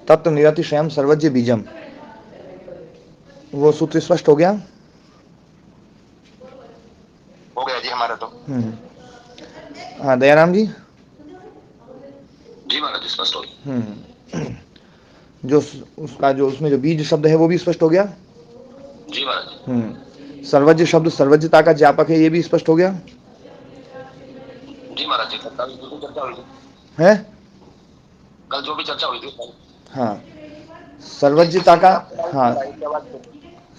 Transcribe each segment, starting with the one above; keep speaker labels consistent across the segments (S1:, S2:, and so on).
S1: तत्व निरतिशयम सर्वज्ञ बीजम, वो सूत्र स्पष्ट हो गया?
S2: हो गया जी हमारा तो।
S1: हाँ दयाराम जी?
S2: जी महाराज स्पष्ट हो गया।
S1: जो उसका जो उसमें जो बीज शब्द है वो भी स्पष्ट हो गया?
S2: जी महाराज।
S1: सर्वज्ञ शब्द सर्वज्ञता का ज्ञापक है, ये भी स्पष्ट हो गया?
S2: जी महाराज जी, कल जो भी चर्चा हुई थी
S1: है,
S2: कल जो भी चर्चा हुई थी।
S1: हाँ सर्वज्ञता का, हाँ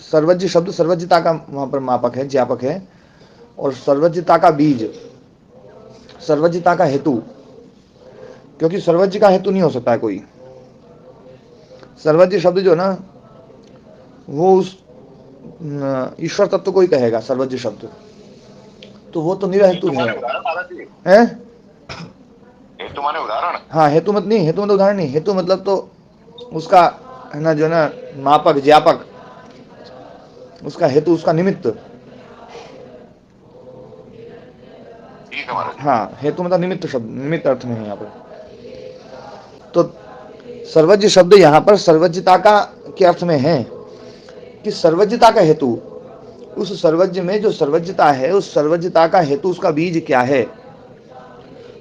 S1: सर्वज्ञ शब्द सर्वज्ञता का वहां पर मापक है, ज्ञापक है, और सर्वज्ञता का बीज सर्वज्ञता का हेतु, क्योंकि सर्वज्ञ का हेतु नहीं हो सकता है कोई। सर्वज्ञ शब्द जो ना वो उस ईश्वर तत्व को ही कहेगा सर्वज्ञ शब्द, तो वो तो निरहेतु है।
S2: हेतु माने उदाहरण?
S1: हाँ हेतु मत नहीं, हेतु मतलब उदाहरण नहीं, हेतु मतलब तो उसका है ना, जो ना मापक ज्ञापक, उसका हेतु, उसका निमित्त। हाँ हेतु मतलब निमित्त शब्द, निमित्त अर्थ में है यहाँ पर। तो सर्वज्ञ शब्द यहाँ पर सर्वज्ञता का के अर्थ में है कि सर्वज्ञता का हेतु, उस सर्वज्ञ में जो सर्वज्ञता है, उस सर्वज्ञता का हेतु, उसका बीज क्या है।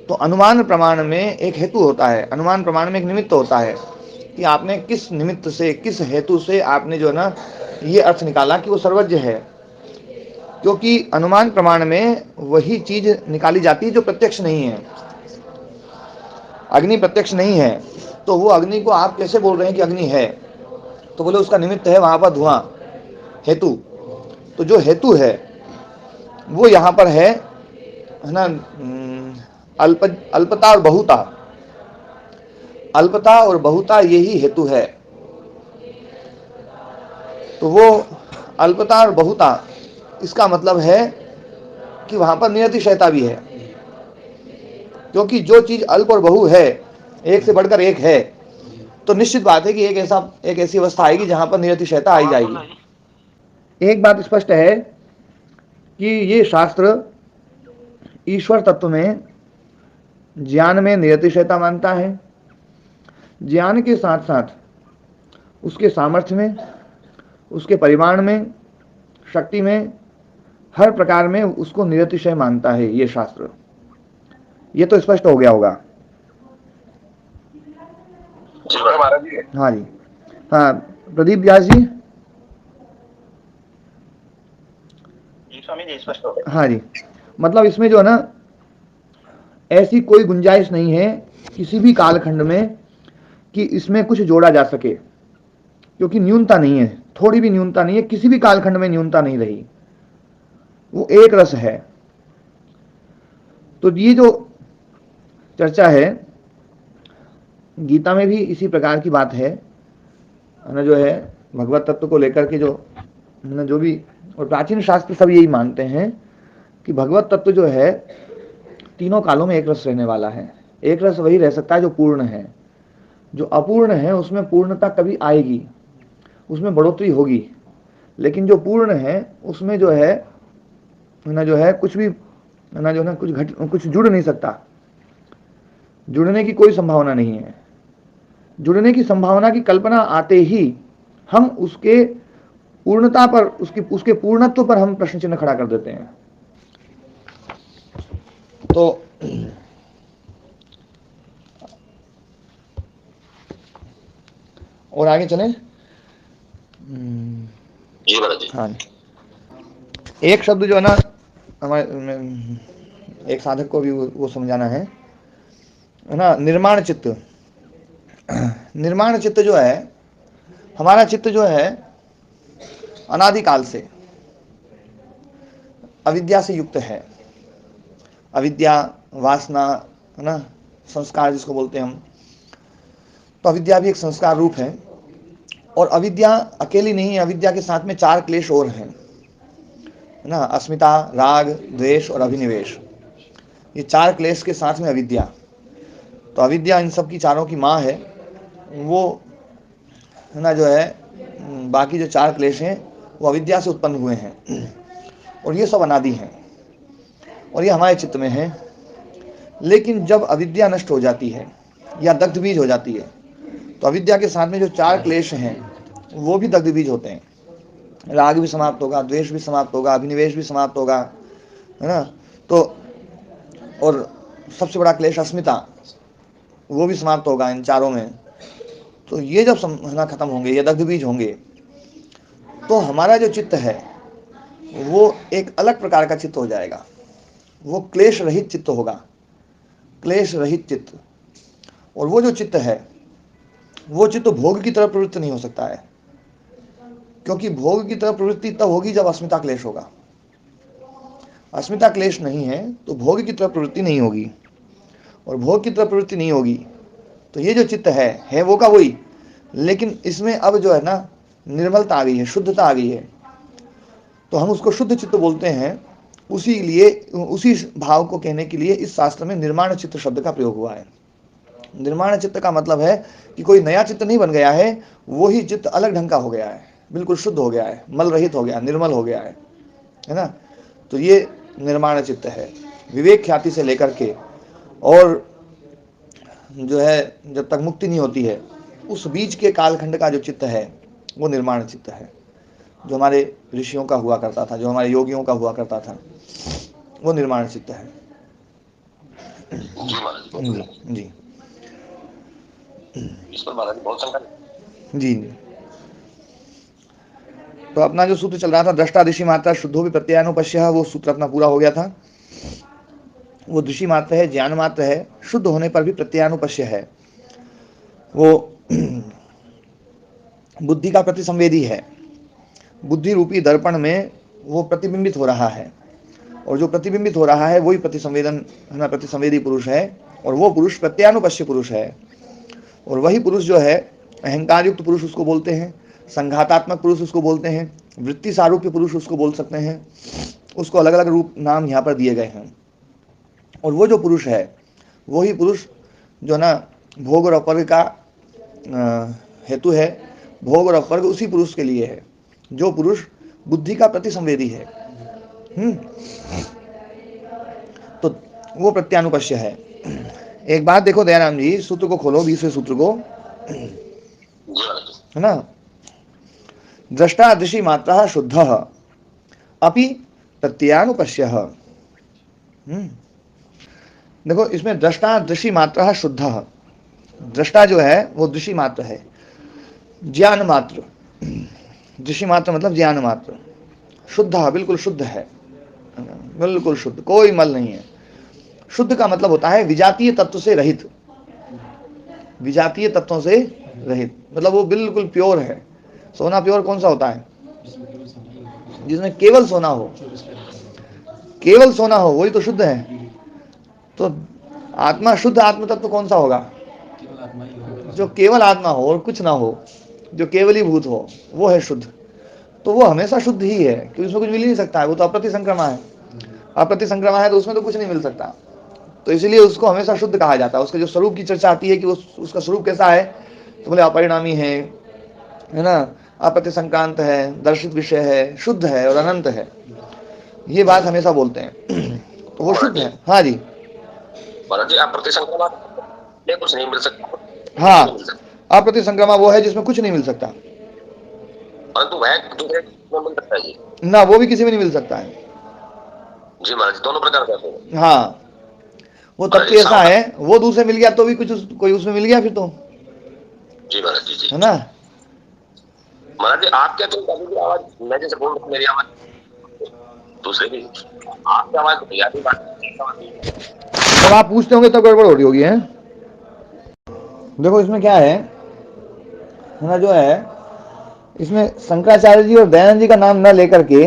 S1: तो अनुमान प्रमाण में एक हेतु होता है, अनुमान प्रमाण में एक निमित्त होता है कि आपने किस निमित्त से, किस हेतु से आपने जो है ना ये अर्थ निकाला कि वो सर्वज्ञ है। क्योंकि अनुमान प्रमाण में वही चीज निकाली जाती है जो प्रत्यक्ष नहीं है। अग्नि प्रत्यक्ष नहीं है, तो वो अग्नि को आप कैसे बोल रहे हैं कि अग्नि है? तो बोले उसका निमित्त है वहां पर धुआं, हेतु। तो जो हेतु है वो यहाँ पर है ना, अल्पता और बहुता। अल्पता और बहुता यही हेतु है। तो वो अल्पता और बहुता, इसका मतलब है कि वहां पर निरतिशयता भी है, क्योंकि जो चीज अल्प और बहु है, एक से बढ़कर एक है, तो निश्चित बात है कि एक ऐसी अवस्था आएगी जहां पर निरतिशयता आई जाएगी। एक बात स्पष्ट है कि ये शास्त्र ईश्वर तत्व में, ज्ञान में निरतिशयता मानता है। ज्ञान के साथ साथ उसके सामर्थ्य में, उसके परिमाण में, शक्ति में, हर प्रकार में उसको निरतिशय मानता है ये शास्त्र। ये तो स्पष्ट हो गया होगा? हाँ जी। हाँ प्रदीप व्यास जी?
S2: स्वामी जी स्पष्ट हो गया।
S1: हाँ जी, मतलब इसमें जो है ना ऐसी कोई गुंजाइश नहीं है किसी भी कालखंड में कि इसमें कुछ जोड़ा जा सके, क्योंकि न्यूनता नहीं है, थोड़ी भी न्यूनता नहीं है, किसी भी कालखंड में न्यूनता नहीं रही, वो एक रस है। तो ये जो चर्चा है गीता में भी इसी प्रकार की बात है ना, जो है भगवत तत्व को लेकर के जो भी, और प्राचीन शास्त्र सब यही मानते हैं कि भगवत तत्व जो है तीनों कालों में एक रस रहने वाला है। एक रस वही रह सकता है जो पूर्ण है। जो अपूर्ण है उसमें पूर्णता कभी आएगी, उसमें बढ़ोतरी होगी, लेकिन जो पूर्ण है उसमें जो है ना, जो है कुछ भी ना, जो है कुछ जुड़ नहीं सकता, जुड़ने की कोई संभावना नहीं है। जुड़ने की संभावना की कल्पना आते ही हम उसके पूर्णता पर, उसके पूर्णत्व पर हम प्रश्न चिन्ह खड़ा कर देते हैं। तो और आगे चलें। हाँ, एक शब्द जो है ना हमारे एक साधक को भी वो समझाना है ना, निर्माण चित्त। निर्माण चित्त जो है, हमारा चित्त जो है अनादिकाल से अविद्या से युक्त है। अविद्या, वासना, है ना, संस्कार जिसको बोलते हैं हम, तो अविद्या भी एक संस्कार रूप है। और अविद्या अकेली नहीं, अविद्या के साथ में चार क्लेश और हैं ना, अस्मिता, राग, द्वेष और अभिनिवेश। ये चार क्लेश के साथ में अविद्या। तो अविद्या इन सब की चारों की माँ है। वो है ना, जो है बाकी जो चार क्लेश हैं वो अविद्या से उत्पन्न हुए हैं, और ये सब अनादि हैं, और ये हमारे चित्त में है। लेकिन जब अविद्या नष्ट हो जाती है या दग्ध बीज हो जाती है, तो अविद्या के साथ में जो 4 क्लेश हैं वो भी दग्ध बीज होते हैं। राग भी समाप्त होगा, द्वेष भी समाप्त होगा, अभिनिवेश भी समाप्त होगा, है ना। तो और सबसे बड़ा क्लेश अस्मिता, वो भी समाप्त होगा इन चारों में। तो ये जब समझना खत्म होंगे, ये दग्ध बीज होंगे, तो हमारा जो चित्त है वो एक अलग प्रकार का चित्त हो जाएगा। वो क्लेश रहित चित्त होगा, क्लेश रहित चित्त। और वो जो चित्त है वो चित्त भोग की तरफ प्रवृत्त नहीं हो सकता है, क्योंकि भोग की तरफ प्रवृत्ति तब होगी जब अस्मिता क्लेश होगा। अस्मिता क्लेश नहीं है तो भोग की तरफ प्रवृत्ति नहीं होगी, और भोग की तरफ प्रवृत्ति नहीं होगी तो ये जो चित्त है वो का वही, लेकिन इसमें अब जो है ना निर्मलता आ गई है, शुद्धता आ गई है, तो हम उसको शुद्ध चित्त बोलते हैं। उसी लिए, उसी भाव को कहने के लिए इस शास्त्र में निर्माण चित्त शब्द का प्रयोग हुआ है। निर्माण चित्त का मतलब है कि कोई नया चित्त नहीं बन गया है, वो ही चित्त अलग ढंग का हो गया है, बिल्कुल शुद्ध हो गया है, मल रहित हो गया, निर्मल हो गया है ना। तो ये निर्माण चित्त है, विवेक ख्याति से लेकर के और जो है जब तक मुक्ति नहीं होती है उस बीच के कालखंड का जो चित्त है वो निर्माण चित्त है, जो हमारे ऋषियों का हुआ करता था, जो हमारे योगियों का हुआ करता था, वो निर्माण चित्त है। जी
S2: इस पर महाराज बहुत शंका
S1: जी। तो अपना जो सूत्र चल रहा था दृष्टा दृषि मात्रा शुद्धो भी प्रत्ययानुपश्य, वो सूत्र अपना पूरा हो गया था। वो दृषि मात्र है, ज्ञान मात्र है, शुद्ध होने पर भी प्रत्ययानुपश्य है, वो बुद्धि का प्रतिसंवेदी है। बुद्धि रूपी दर्पण में वो प्रतिबिंबित हो रहा है, और जो प्रतिबिंबित हो रहा है वही प्रतिसंवेदी पुरुष है, और वो पुरुष प्रत्यानुपश्य पुरुष है। और वही पुरुष जो है अहंकार युक्त पुरुष उसको बोलते हैं, संघातात्मक पुरुष उसको बोलते हैं, वृत्ति सारूप्य पुरुष उसको बोल सकते हैं। उसको अलग अलग रूप नाम यहाँ पर दिए गए हैं। और वो जो पुरुष है वही पुरुष जो ना भोग और अपवर्ग का हेतु है, भोग और अपवर्ग उसी पुरुष के लिए है जो पुरुष बुद्धि का प्रतिसंवेदी है। तो वो प्रत्यानुपश्य है। एक बात देखो दयाराम जी, सूत्र को खोलो, 20वें सूत्र को, है ना। दृष्टा दृषि मात्रा शुद्ध अपि प्रत्यानुपश्य। देखो इसमें दृष्टा दृषि मात्रा शुद्ध, दृष्टा जो है वो दृषि मात्र है, ज्ञान मात्र, दृषि मात्र मतलब ज्ञान मात्र, शुद्ध बिल्कुल शुद्ध है, बिल्कुल शुद्ध, कोई मल नहीं है। शुद्ध का मतलब होता है विजातीय तत्व से रहित, विजातीय तत्वों से रहित, मतलब वो बिल्कुल प्योर है। सोना प्योर कौन सा होता है? जिसमें केवल सोना हो, केवल सोना हो वही तो शुद्ध है। तो आत्मा, शुद्ध आत्म तत्व कौन सा होगा? जो केवल आत्मा हो और कुछ ना हो, जो केवली भूत हो, वो है शुद्ध। तो वो हमेशा शुद्ध ही है, क्योंकि उसमें कुछ मिल ही नहीं सकता है, वो तो अप्रतिसंक्रमा है। अप्रतिसंक्रमा है तो उसमें तो कुछ नहीं मिल सकता, तो इसलिए उसको हमेशा शुद्ध कहा जाता है। उसके जो स्वरूप की चर्चा आती है कि उसका स्वरूप कैसा है, तो बोले अपरिणामी है ना, अप्रतिसंक्रांत है, दर्शित विषय है, शुद्ध है और अनंत है, ये बात हमेशा बोलते हैं। तो वो शुद्ध है। हाँ जी
S2: अप्रतिसंक्रमा कुछ नहीं मिल सकता।
S1: हाँ, अप्रतिसंक्रमा वो है जिसमें कुछ नहीं मिल सकता,
S2: परंतु वह दूसरे में मिल सकता है
S1: ना, वो भी किसी में नहीं मिल सकता है।
S2: जी महाराज, दोनों प्रकार का।
S1: हाँ, वो तत्व ऐसा है, वो दूसरे मिल गया तो भी कुछ कोई उसमें मिल गया फिर तो।
S2: जी महाराज जी,
S1: है ना
S2: महाराज जी। आप क्या तो आवाज, मैं जैसे बोल रहा हूँ मेरी आवाज दूसरे की, आपकी आवाज
S1: जब आप पूछते होंगे तब गड़बड़ हो रही होगी है। देखो इसमें क्या है ना, जो है इसमें शंकराचार्य जी और दयानंद जी का नाम न लेकर के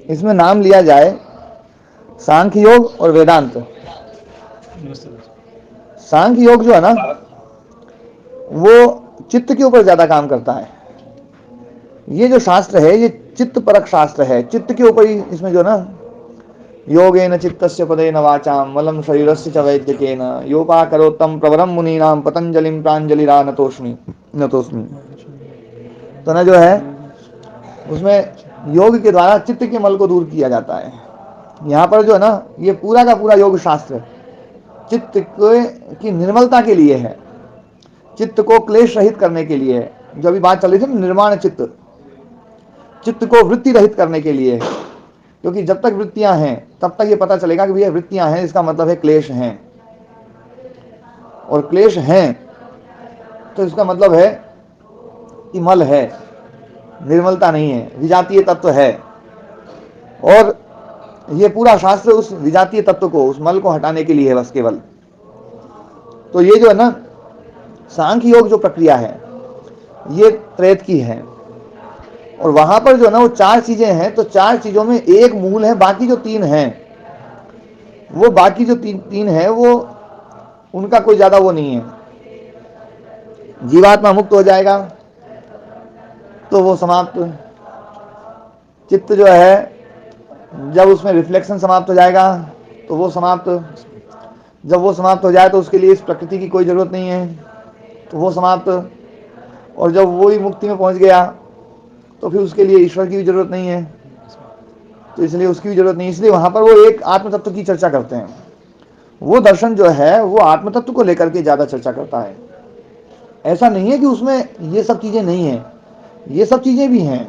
S1: इसमें नाम लिया जाए सांख्य योग और वेदांत। सांख्य योग जो है ना वो चित्त के ऊपर ज्यादा काम करता है। ये जो शास्त्र है ये चित्त परक शास्त्र है, चित्त के ऊपर ही इसमें जो ना योगेन चित्तस्य पदेन वाचाम मलम शरीरस्य च वैद्यकेन योपाकरोत्तम प्रवरम मुनीनाम पतंजलिम प्रांजलिरा नतोस्मि। तो ना जो है उसमें योग के द्वारा चित्त के मल को दूर किया जाता है। यहाँ पर जो है ना ये पूरा का पूरा योग शास्त्र चित्त की निर्मलता के लिए है, चित्त को क्लेश रहित करने के लिए है। जो अभी बात चल रही थी ना, निर्माण चित्त, चित्त को वृत्ति रहित करने के लिए है। क्योंकि जब तक वृत्तियां हैं तब तक ये पता चलेगा कि भैया वृत्तियां हैं, इसका मतलब है क्लेश हैं, और क्लेश हैं तो इसका मतलब है कि मल है, निर्मलता नहीं है, विजातीय तत्व है। और ये पूरा शास्त्र उस विजातीय तत्व को, उस मल को हटाने के लिए है बस केवल। तो ये जो है ना सांख्य योग जो प्रक्रिया है ये त्रेत की है, और वहां पर जो है ना वो 4 चीजें हैं, तो 4 चीजों में एक मूल है, बाकी जो 3 हैं वो बाकी जो तीन है वो उनका कोई ज्यादा वो नहीं है। जीवात्मा मुक्त हो जाएगा तो वो समाप्त, चित्त जो है जब उसमें रिफ्लेक्शन समाप्त हो जाएगा तो वो समाप्त, जब वो समाप्त हो जाए तो उसके लिए इस प्रकृति की कोई जरूरत नहीं है तो वो समाप्त, और जब वो ही मुक्ति में पहुंच गया तो फिर उसके लिए ईश्वर की भी जरूरत नहीं है, तो इसलिए उसकी भी जरूरत नहीं। इसलिए वहां पर वो एक आत्म तत्व की चर्चा करते हैं। वो दर्शन जो है वो आत्म तत्व को लेकर के ज्यादा चर्चा करता है। ऐसा नहीं है कि उसमें ये सब चीजें नहीं है, ये सब चीजें भी हैं।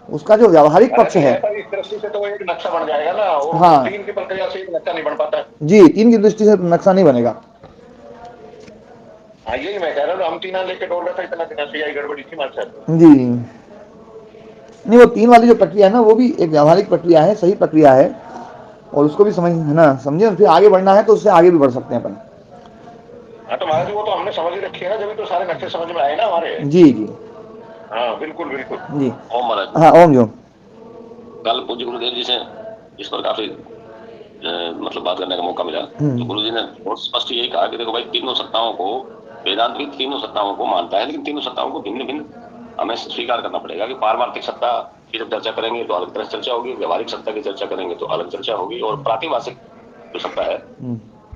S1: उसका जो व्यावहारिक पक्ष है,
S3: इस दृष्टि से तो वो एक नक्शा बन जाएगा ना, वो
S1: हाँ
S3: 3 की प्रक्रिया से एक नक्शा नहीं बन पाता
S1: जी, 3 की दृष्टि से नक्शा नहीं बनेगा।
S3: हाँ यही मैं कह रहा हूँ, हम 3 लेके डोल रहे थे, इतना दिन से यही गड़बड़ी थी मास्टर
S1: जी। नहीं, वो 3 वाली जो प्रक्रिया है ना वो भी एक व्यावहारिक प्रक्रिया है, सही प्रक्रिया है, और उसको भी समझ है ना, समझे, फिर आगे बढ़ना है तो उससे आगे भी बढ़ सकते हैं अपन।
S3: हाँ तो महाराज वो तो हमने समझ ही रखी है ना, जब तो सारे नक्शे समझ में आए ना हमारे।
S1: जी जी
S3: हाँ बिल्कुल बिल्कुल
S1: जी।
S2: ओम महाराज,
S1: हाँ ओम जो
S2: कल पूज्य गुरुदेव जी से इस पर काफी मतलब बात करने का मौका मिला, तो गुरु जी ने बहुत स्पष्ट यही कहा कि देखो भाई, तीनों सत्ताओं को, वेदांत भी तीनों सत्ताओं को मानता है, लेकिन तीनों सत्ताओं को भिन्न भिन्न हमें स्वीकार करना पड़ेगा। कि पारमार्थिक सत्ता की जब चर्चा करेंगे तो अलग तरह से चर्चा होगी, व्यवहारिक सत्ता की चर्चा करेंगे तो अलग चर्चा होगी, और प्रातिभाषिक जो सत्ता है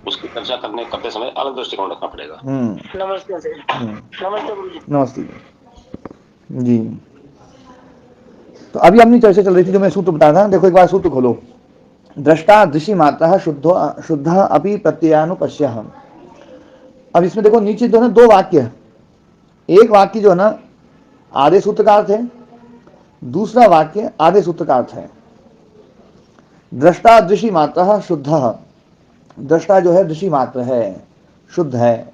S2: उसकी चर्चा करते समय अलग दृष्टिकोण रखना पड़ेगा।
S3: नमस्ते नमस्ते गुरु जी।
S1: नमस्ते जी। तो अभी अपनी चर्चा चल रही थी, जो मैं सूत्र बताया था, देखो एक बार सूत्र खोलो। दृष्टा दृशि मात्रः शुद्ध अपि प्रत्ययानुपश्यः। अब इसमें देखो नीचे जो है ना 2 वाक्य है। एक वाक्य जो है ना आधे सूत्र का अर्थ है, दूसरा वाक्य आधे सूत्र का अर्थ है। दृष्टा दृशि मात्रः शुद्धः, दृष्टा जो है दृशि मात्र है, शुद्ध है।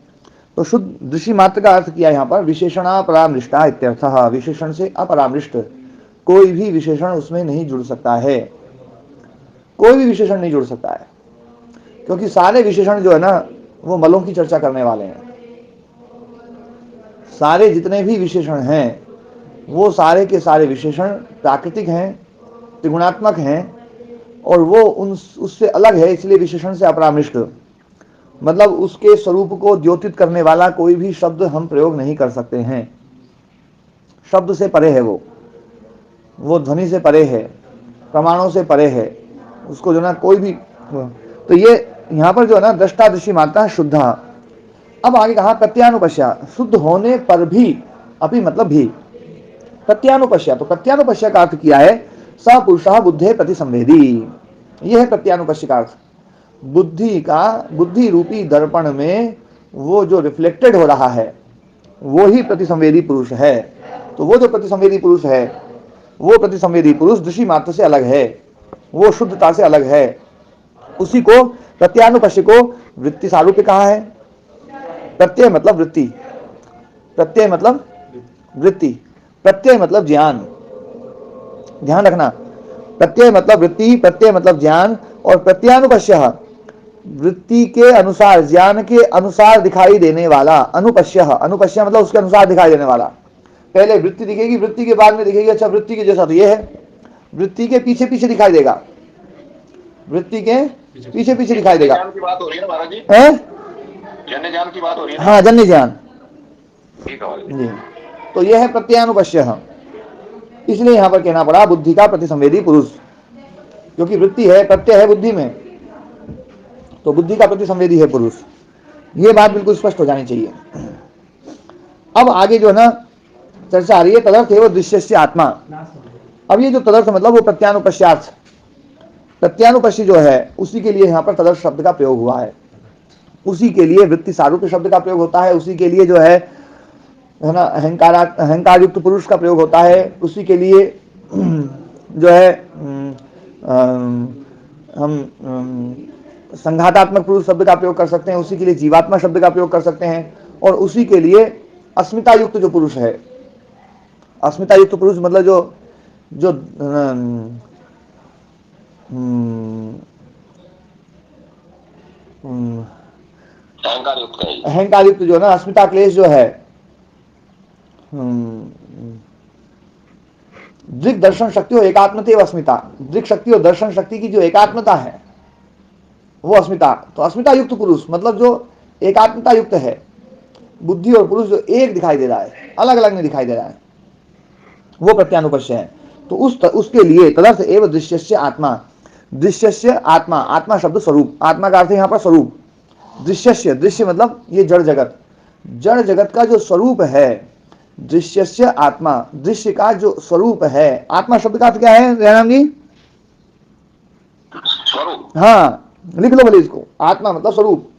S1: तो शुद्ध दृशि मात्र का अर्थ किया यहाँ पर विशेषणापरामृष्टा इत्यर्थः। विशेषण से अपरामृष्ट, कोई भी विशेषण उसमें नहीं जुड़ सकता है, कोई भी विशेषण नहीं जुड़ सकता है, क्योंकि सारे विशेषण जो है ना वो मलों की चर्चा करने वाले हैं। सारे जितने भी विशेषण हैं वो सारे के सारे विशेषण प्राकृतिक हैं, त्रिगुणात्मक हैं, और वो उससे अलग है, इसलिए विशेषण से अपरामृष्ट, मतलब उसके स्वरूप को द्योतित करने वाला कोई भी शब्द हम प्रयोग नहीं कर सकते हैं। शब्द से परे है वो ध्वनि से परे है, प्रमाणों से परे है, उसको जो ना कोई भी। तो ये यहाँ पर जो है ना दृष्टा दृष्टि मात्रा शुद्ध। अब आगे कहा प्रत्यानुपश्या, शुद्ध होने पर भी, अपि मतलब भी, प्रत्यानुपश्या। तो प्रत्यानुपश्या का अर्थ किया है सपुरुषः बुद्धे प्रतिसंवेदी। यह है प्रत्यानुपश्य का अर्थ। बुद्धि का, बुद्धि रूपी दर्पण में वो जो रिफ्लेक्टेड हो रहा है वो ही प्रतिसंवेदी पुरुष है। तो वो जो प्रतिसंवेदी पुरुष है, वो प्रतिसंवेदी पुरुष दृष्टि मात्र से अलग है, वो शुद्धता से अलग है। उसी को प्रत्यानुपश्य को वृत्ति सारूप्य कहा है। प्रत्यय मतलब वृत्ति, प्रत्यय मतलब वृत्ति, प्रत्यय मतलब ज्ञान, ध्यान रखना। प्रत्यय मतलब वृत्ति, प्रत्यय मतलब ज्ञान, और प्रत्यानुपश्य वृत्ति के अनुसार, ज्ञान के अनुसार दिखाई देने वाला। अनुपश्य, अनुपश्य मतलब उसके अनुसार दिखाई देने वाला। पहले वृत्ति दिखेगी, वृत्ति के बाद में दिखेगी अच्छा वृत्ति के जैसा तो ये है, वृत्ति के पीछे पीछे दिखाई देगा, वृत्ति के पीछे पीछे दिखाई देगा।
S3: ज्ञान की बात हो रही है ना महाराज जी, जन्य ज्ञान की बात हो रही है ना?
S1: हाँ, जन्य ज्ञान
S3: ठीक है
S1: जी। तो यह है प्रत्यानुपश्य। इसलिए यहां पर कहना पड़ा बुद्धि का प्रतिसंवेदी पुरुष, क्योंकि वृत्ति है, प्रत्यय है बुद्धि में, तो बुद्धि का प्रतिसंवेदी है पुरुष। ये बात बिल्कुल स्पष्ट हो जानी चाहिए। अब आगे जो है ना चर्चा आ रही है तदर्थ है वो दृश्यस्य आत्मा। अब ये जो तदर्थ मतलब वो प्रत्यानुपश्यार्थ, प्रत्यानुपश्य जो है उसी के लिए यहाँ पर तदर्थ शब्द का प्रयोग हुआ है। उसी के लिए वृत्ति सारूप्य शब्द का प्रयोग होता है, उसी के लिए जो है ना अहंकार युक्त पुरुष का प्रयोग होता है, उसी के लिए जो है हम संघातात्मक पुरुष शब्द का प्रयोग कर सकते हैं, उसी के लिए जीवात्मा शब्द का प्रयोग कर सकते हैं, और उसी के लिए अस्मिता युक्त जो पुरुष है, अस्मिता युक्त पुरुष मतलब जो जो अहंकार युक्त जो है ना, अस्मिता क्लेश जो है, दृक् दर्शन शक्ति और एकात्मता अस्मिता, दृक् शक्ति और दर्शन शक्ति की जो एकात्मता है वो अस्मिता। तो अस्मिता युक्त पुरुष मतलब जो एकात्मता युक्त है, बुद्धि और पुरुष जो एक दिखाई दे रहा है, अलग अलग नहीं दिखाई दे रहा है, वो प्रत्यानुपश्य है। तो उसके लिए तदर्थ एवं दृश्यस्य आत्मा, दृश्यस्य आत्मा, आत्मा शब्द स्वरूप, आत्मा का अर्थ यहाँ पर स्वरूप, दृश्यस्य, दृश्य मतलब ये जड़ जगत, जड़ जगत का जो स्वरूप है, दृश्यस्य आत्मा, दृश्य का जो स्वरूप है। आत्मा शब्द का अर्थ क्या है जयराम जी?
S2: स्वरूप।
S1: हाँ, लिख लो भले इसको, आत्मा मतलब स्वरूप।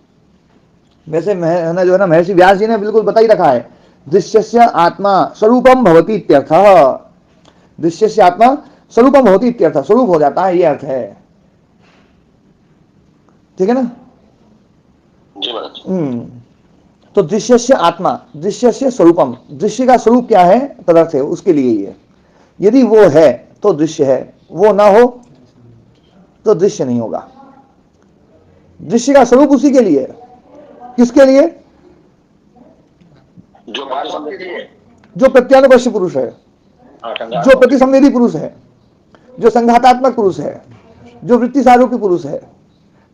S1: वैसे जो है ना महर्षि व्यास जी ने बिल्कुल बता ही रखा है, दृश्यस्य आत्मा स्वरूपम भवति इत्यर्थः, दृश्यस्य आत्मा स्वरूपम भवति इत्यर्थः, स्वरूप हो जाता है, ये अर्थ है। ठीक है ना?
S2: जी महाराज।
S1: तो दृश्यस्य आत्मा, दृश्यस्य स्वरूपम, दृश्य का स्वरूप क्या है तदर्थ है, उसके लिए ये, यदि वो है तो दृश्य है, वो ना हो तो दृश्य नहीं होगा। दृश्य का स्वरूप उसी के लिए, किसके लिए? जो प्रत्यानुपश्य पुरुष है, जो प्रतिसंवेदी पुरुष है, जो संघातात्मक पुरुष है, जो वृत्ति सारूपी पुरुष है,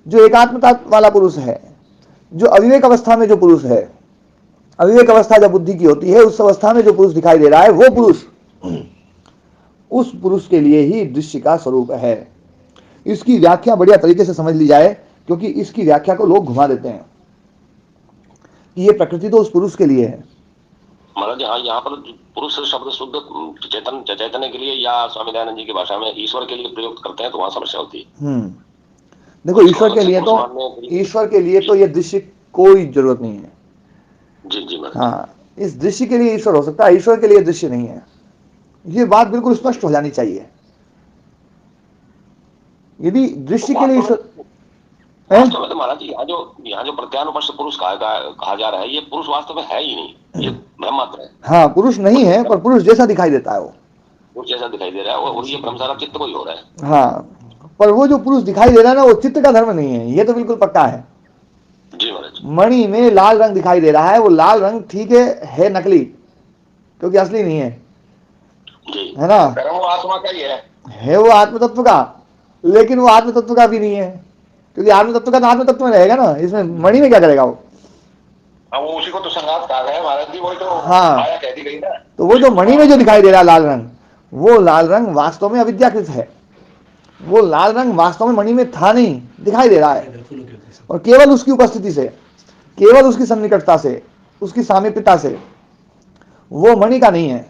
S1: जो एकात्मता वाला पुरुष है, जो अविवेक अवस्था में जो पुरुष है, अविवेक अवस्था जब बुद्धि की होती है, उस अवस्था में जो पुरुष दिखाई दे रहा है वो पुरुष, उस पुरुष के लिए ही दृश्य का स्वरूप है। इसकी व्याख्या बढ़िया तरीके से समझ ली जाए, क्योंकि इसकी व्याख्या को लोग घुमा देते हैं कि ये प्रकृति तो उस पुरुष के लिए है।
S2: महाराज यहाँ पर पुरुष शब्द शुद्ध चैतन्य के लिए या स्वामी दयानंद जी की भाषा में ईश्वर के लिए प्रयोग करते हैं, तो वहां समस्या होती है।
S1: देखो ईश्वर के लिए तो ये दृश्य कोई जरूरत नहीं है।
S2: जी जी महाराज।
S1: हाँ, इस दृश्य के लिए ईश्वर हो सकता है, ईश्वर के लिए दृश्य नहीं है, ये बात बिल्कुल स्पष्ट हो जानी चाहिए। यदि दृश्य के लिए ईश्वर
S2: वास्तव में तो महाराज यहाँ जो प्रत्यानुपश्य पुरुष कहा जा रहा है, ये पुरुष वास्तव में है ही नहीं, ये ब्रह्म मात्र है।
S1: हाँ, पुरुष नहीं है, पर पुरुष जैसा दिखाई देता है, वो
S2: पुरुष जैसा दिखाई दे रहा है, और ये ब्रह्म सारा चित्त को ही हो रहा है।
S1: हाँ, पर वो जो पुरुष दिखाई दे रहा है ना, वो चित्त का धर्म नहीं है, ये तो बिल्कुल पक्का है।
S2: जी महाराज।
S1: मणि में लाल रंग दिखाई दे रहा है, वो लाल रंग ठीक है नकली, क्योंकि असली नहीं है, है ना?
S3: वो आत्मा का ही
S1: है वो आत्म तत्व का, लेकिन वो आत्म तत्व का भी नहीं है, क्योंकि आत्म तत्व का तो आत्म तत्व में रहेगा ना, इसमें मणि में क्या करेगा वो?
S3: वो उसी को तो संघात कहा गया महाराज जी, वही तो
S1: हाँ,
S3: कह दी गई ना।
S1: तो वो जो मणि में जो दिखाई दे रहा है लाल रंग, वो लाल रंग वास्तव में अविद्याकृत है, वो लाल रंग वास्तव में मणि में था नहीं, दिखाई दे रहा है, और केवल उसकी उपस्थिति से, केवल उसकी सन्निकटता से, उसकी सामीप्यता से वो मणि का नहीं है।